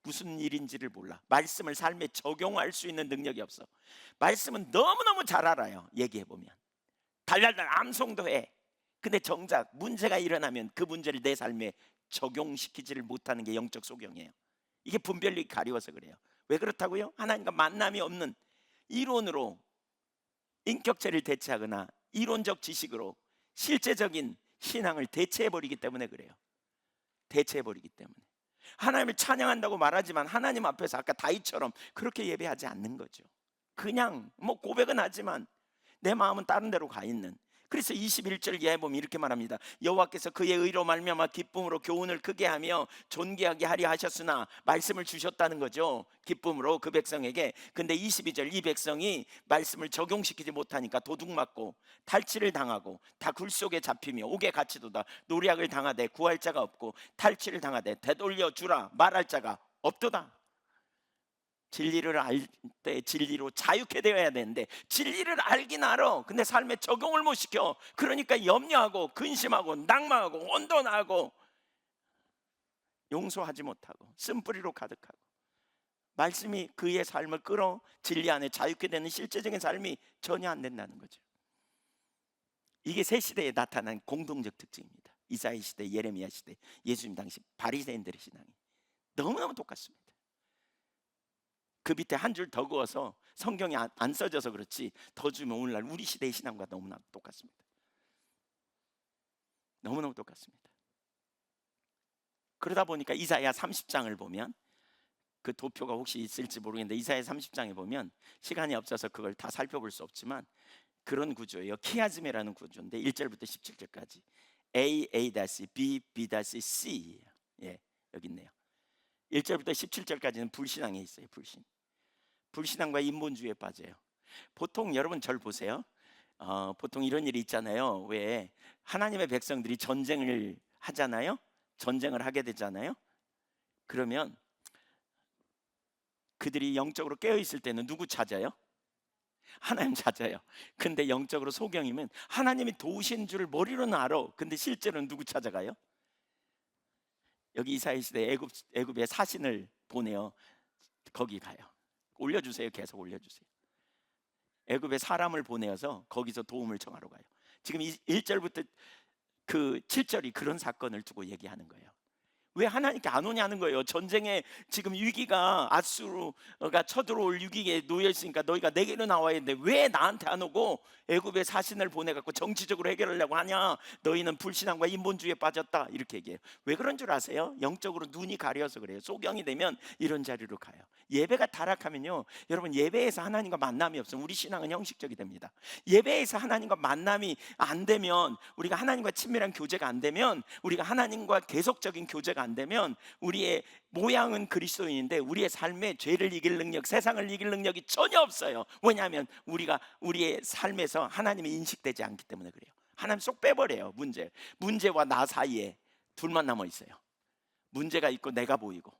무슨 일인지를 몰라. 말씀을 삶에 적용할 수 있는 능력이 없어. 말씀은 너무너무 잘 알아요. 얘기해보면 달달달 암송도 해. 근데 정작 문제가 일어나면 그 문제를 내 삶에 적용시키지를 못하는 게 영적 소경이에요. 이게 분별력이 가리워서 그래요. 왜 그렇다고요? 하나님과 만남이 없는 이론으로 인격체를 대체하거나 이론적 지식으로 실제적인 신앙을 대체해버리기 때문에 그래요. 대체해버리기 때문에. 하나님을 찬양한다고 말하지만 하나님 앞에서 아까 다윗처럼 그렇게 예배하지 않는 거죠. 그냥 뭐 고백은 하지만 내 마음은 다른 데로 가 있는. 그래서 21절 이하에 보면 이렇게 말합니다. 여호와께서 그의 의로 말미암아 기쁨으로 교훈을 크게 하며 존귀하게 하려 하셨으나, 말씀을 주셨다는 거죠. 기쁨으로 그 백성에게. 근데 22절, 이 백성이 말씀을 적용시키지 못하니까 도둑맞고 탈취를 당하고 다 굴 속에 잡히며 옥에 갇히도다. 노략을 당하되 구할 자가 없고 탈취를 당하되 되돌려 주라 말할 자가 없도다. 진리를 알 때 진리로 자유케 되어야 되는데 진리를 알긴 알아. 근데 삶에 적용을 못 시켜. 그러니까 염려하고 근심하고 낭망하고 혼돈하고 용서하지 못하고 쓴뿌리로 가득하고, 말씀이 그의 삶을 끌어 진리 안에 자유케 되는 실제적인 삶이 전혀 안 된다는 거죠. 이게 새 시대에 나타난 공동적 특징입니다. 이사야 시대, 예레미야 시대, 예수님 당시 바리새인들의 신앙이 너무너무 똑같습니다. 그 밑에 한 줄 더 그어서 성경이 안 써져서 그렇지 더 주면 오늘날 우리 시대의 신앙과 너무나 똑같습니다. 너무너무 똑같습니다. 그러다 보니까 이사야 30장을 보면, 그 도표가 혹시 있을지 모르겠는데 이사야 30장에 보면 시간이 없어서 그걸 다 살펴볼 수 없지만 그런 구조예요. 키아즈메라는 구조인데 1절부터 17절까지 A-B, B-C. 예, 여기 있네요. 1절부터 17절까지는 불신앙에 있어요. 불신앙과 인본주의에 빠져요. 보통 여러분 절 보세요. 보통 이런 일이 있잖아요. 왜 하나님의 백성들이 전쟁을 하잖아요. 전쟁을 하게 되잖아요. 그러면 그들이 영적으로 깨어 있을 때는 누구 찾아요? 하나님 찾아요. 근데 영적으로 소경이면 하나님이 도우신 줄 머리로는 알아. 근데 실제로는 누구 찾아가요? 여기 이사야 시대 애굽의 사신을 보내요. 거기 가요. 올려주세요. 계속 올려주세요. 애굽의 사람을 보내어서 거기서 도움을 청하러 가요. 지금 1절부터 그 7절이 그런 사건을 두고 얘기하는 거예요. 왜 하나님께 안 오냐는 거예요. 전쟁에 지금 위기가, 아수르가 쳐들어올 위기에 놓여 있으니까 너희가 내게로 나와야 되는데 왜 나한테 안 오고 애굽의 사신을 보내갖고 정치적으로 해결하려고 하냐? 너희는 불신앙과 인본주의에 빠졌다. 이렇게 얘기해요. 왜 그런 줄 아세요? 영적으로 눈이 가려서 그래요. 소경이 되면 이런 자리로 가요. 예배가 타락하면요, 여러분, 예배에서 하나님과 만남이 없으면 우리 신앙은 형식적이 됩니다. 예배에서 하나님과 만남이 안 되면, 우리가 하나님과 친밀한 교제가 안 되면, 우리가 하나님과 계속적인 교제가 안 되면 우리의 모양은 그리스도인인데 우리의 삶에 죄를 이길 능력, 세상을 이길 능력이 전혀 없어요. 왜냐하면 우리가 우리의 삶에서 하나님이 인식되지 않기 때문에 그래요. 하나님 쏙 빼버려요. 문제와 나 사이에 둘만 남아 있어요. 문제가 있고 내가 보이고,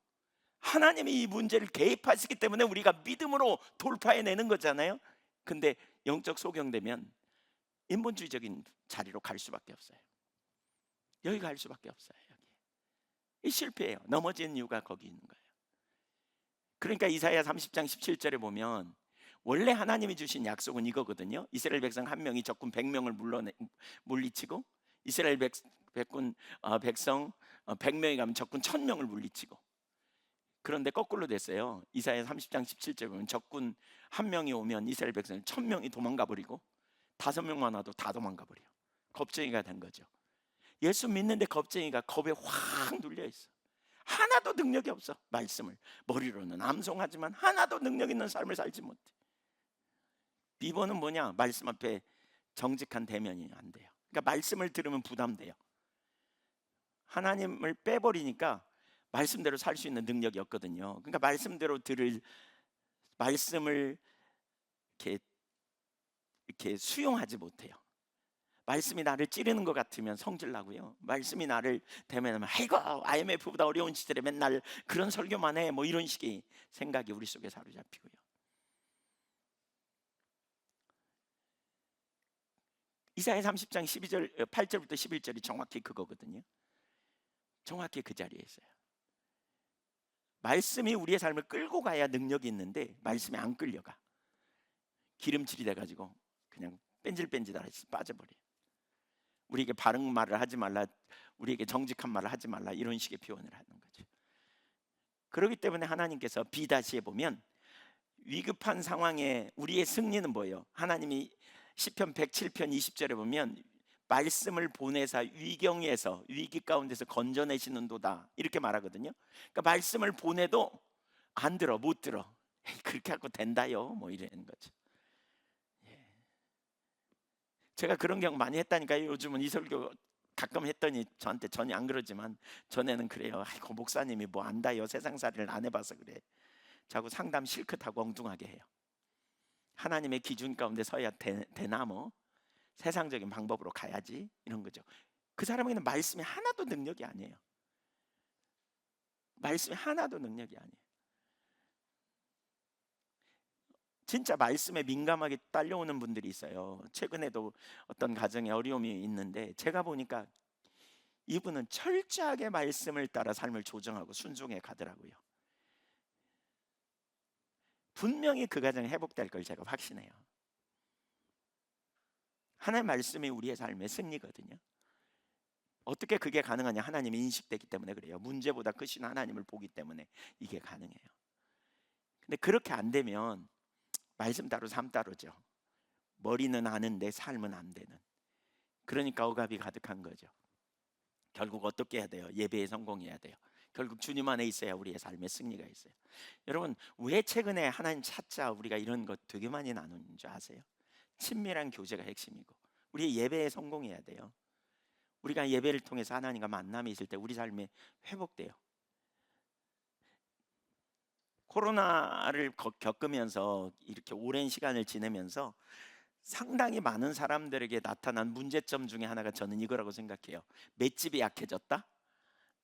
하나님이 이 문제를 개입하시기 때문에 우리가 믿음으로 돌파해내는 거잖아요. 근데 영적 소경되면 인본주의적인 자리로 갈 수밖에 없어요. 여기 갈 수밖에 없어요. 여기. 이 실패예요. 넘어진 이유가 거기 있는 거예요. 그러니까 이사야 30장 17절에 보면 원래 하나님이 주신 약속은 이거거든요. 이스라엘 백성 한 명이 적군 100명을 물리치고, 이스라엘 백성 100명이 가면 적군 1000명을 물리치고. 그런데 거꾸로 됐어요. 이사야 30장 17절에 보면 적군 한 명이 오면 이스라엘 백성 1000명이 도망가 버리고 5명만 와도 다 도망가 버려. 겁쟁이가 된 거죠. 예수 믿는데 겁쟁이가 겁에 확 눌려 있어. 하나도 능력이 없어. 말씀을 머리로는 암송하지만 하나도 능력 있는 삶을 살지 못해. 비번은 뭐냐? 말씀 앞에 정직한 대면이 안 돼요. 그러니까 말씀을 들으면 부담돼요. 하나님을 빼버리니까 말씀대로 살 수 있는 능력이 없거든요. 그러니까 말씀대로 들을 말씀을 이렇게 수용하지 못해요. 말씀이 나를 찌르는 것 같으면 성질 나고요. 말씀이 나를 대면하면 아이고 IMF보다 어려운 시절에 맨날 그런 설교만 해, 뭐 이런 식의 생각이 우리 속에 사로잡히고요. 이사야 30장 8절부터 11절이 정확히 그거거든요. 정확히 그 자리에 있어요. 말씀이 우리의 삶을 끌고 가야 능력이 있는데 말씀이 안 끌려가. 기름칠이 돼가지고 그냥 뺀질뺀질하게 빠져버려요. 우리에게 바른 말을 하지 말라, 우리에게 정직한 말을 하지 말라, 이런 식의 표현을 하는 거죠. 그렇기 때문에 하나님께서 B다시에 보면 위급한 상황에 우리의 승리는 뭐예요? 하나님이 시편 107편 20절에 보면 말씀을 보내사 위경에서, 위기 가운데서 건져내시는도다, 이렇게 말하거든요. 그러니까 말씀을 보내도 안 들어, 못 들어. 에이, 그렇게 하고 된다요, 뭐 이러는 거죠. 제가 그런 경우 많이 했다니까요. 요즘은 이 설교 가끔 했더니 저한테 전혀 안 그러지만 전에는 그래요. 아이고 목사님이 뭐 안다요, 세상살이를 안 해봐서 그래. 자꾸 상담 실컷 하고 엉뚱하게 해요. 하나님의 기준 가운데 서야 되나, 뭐 세상적인 방법으로 가야지, 이런 거죠. 그 사람에게는 말씀이 하나도 능력이 아니에요. 말씀이 하나도 능력이 아니에요. 진짜 말씀에 민감하게 딸려오는 분들이 있어요. 최근에도 어떤 가정에 어려움이 있는데 제가 보니까 이분은 철저하게 말씀을 따라 삶을 조정하고 순종해 가더라고요. 분명히 그 가정이 회복될 걸 제가 확신해요. 하나님의 말씀이 우리의 삶의 승리거든요. 어떻게 그게 가능하냐? 하나님이 인식되기 때문에 그래요. 문제보다 크신 하나님을 보기 때문에 이게 가능해요. 근데 그렇게 안 되면 말씀 따로 삶 따로죠. 머리는 아는데 삶은 안 되는. 그러니까 억압이 가득한 거죠. 결국 어떻게 해야 돼요? 예배에 성공해야 돼요. 결국 주님 안에 있어야 우리의 삶의 승리가 있어요. 여러분, 왜 최근에 하나님 찾자 우리가 이런 것 되게 많이 나누는 줄 아세요? 친밀한 교제가 핵심이고, 우리 예배에 성공해야 돼요. 우리가 예배를 통해서 하나님과 만남이 있을 때 우리 삶에 회복돼요. 코로나를 겪으면서 이렇게 오랜 시간을 지내면서 상당히 많은 사람들에게 나타난 문제점 중에 하나가 저는 이거라고 생각해요. 맷집이 약해졌다?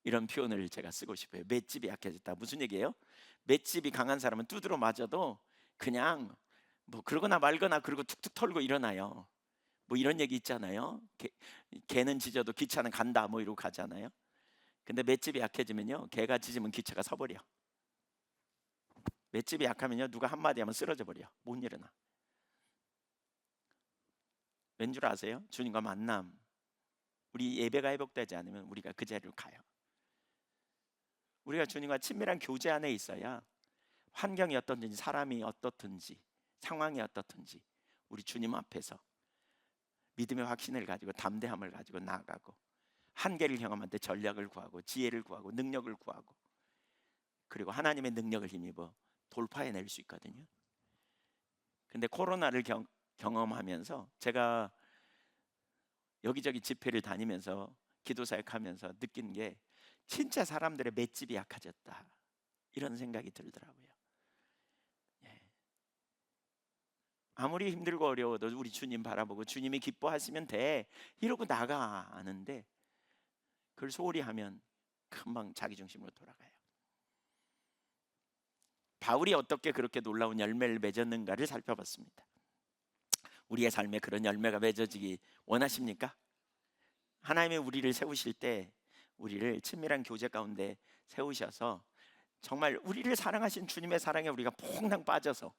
이런 표현을 제가 쓰고 싶어요. 맷집이 약해졌다. 무슨 얘기예요? 맷집이 강한 사람은 두드러 맞아도 그냥 뭐 그러거나 말거나 그러고 툭툭 털고 일어나요. 뭐 이런 얘기 있잖아요. 개는 짖어도 기차는 간다, 뭐 이러고 가잖아요. 근데 맷집이 약해지면요, 개가 짖으면 기차가 서버려. 맷집이 약하면요, 누가 한마디 하면 쓰러져 버려. 못 일어나. 왠 줄 아세요? 주님과 만남, 우리 예배가 회복되지 않으면 우리가 그 자리로 가요. 우리가 주님과 친밀한 교제 안에 있어야 환경이 어떻든지, 사람이 어떻든지, 상황이 어떻든지 우리 주님 앞에서 믿음의 확신을 가지고 담대함을 가지고 나아가고, 한계를 경험할 때 전략을 구하고 지혜를 구하고 능력을 구하고, 그리고 하나님의 능력을 힘입어 돌파해낼 수 있거든요. 근데 코로나를 경험하면서 제가 여기저기 집회를 다니면서 기도 사역하면서 느낀 게 진짜 사람들의 맷집이 약해졌다, 이런 생각이 들더라고요. 아무리 힘들고 어려워도 우리 주님 바라보고 주님이 기뻐하시면 돼, 이러고 나가는데 그걸 소홀히 하면 금방 자기 중심으로 돌아가요. 바울이 어떻게 그렇게 놀라운 열매를 맺었는가를 살펴봤습니다. 우리의 삶에 그런 열매가 맺어지기 원하십니까? 하나님의 우리를 세우실 때 우리를 친밀한 교제 가운데 세우셔서 정말 우리를 사랑하신 주님의 사랑에 우리가 퐁당 빠져서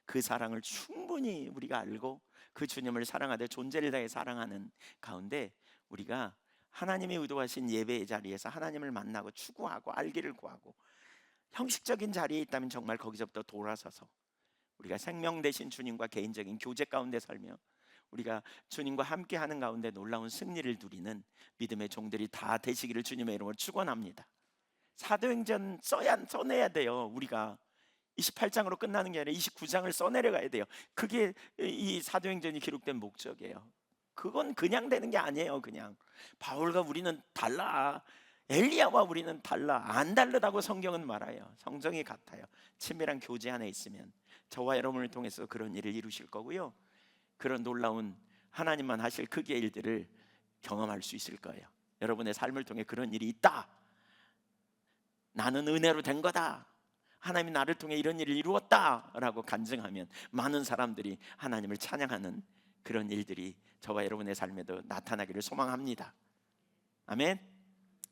그 사랑을 충분히 우리가 알고 그 주님을 사랑하되 존재를 다해 사랑하는 가운데 우리가 하나님이 의도하신 예배의 자리에서 하나님을 만나고 추구하고 알기를 구하고 형식적인 자리에 있다면 정말 거기서부터 돌아서서 우리가 생명 되신 주님과 개인적인 교제 가운데 살며 우리가 주님과 함께하는 가운데 놀라운 승리를 누리는 믿음의 종들이 다 되시기를 주님의 이름으로 축원합니다. 사도행전 써내야 돼요. 우리가 28장으로 끝나는 게 아니라 29장을 써내려가야 돼요. 그게 이 사도행전이 기록된 목적이에요. 그건 그냥 되는 게 아니에요. 그냥 바울과 우리는 달라, 엘리야와 우리는 달라, 안 다르다고 성경은 말해요. 성정이 같아요. 친밀한 교제 안에 있으면 저와 여러분을 통해서 그런 일을 이루실 거고요, 그런 놀라운 하나님만 하실 크기의 일들을 경험할 수 있을 거예요. 여러분의 삶을 통해 그런 일이 있다, 나는 은혜로 된 거다, 하나님이 나를 통해 이런 일을 이루었다 라고 간증하면 많은 사람들이 하나님을 찬양하는 그런 일들이 저와 여러분의 삶에도 나타나기를 소망합니다. 아멘.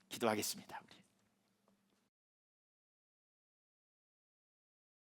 기도하겠습니다. 우리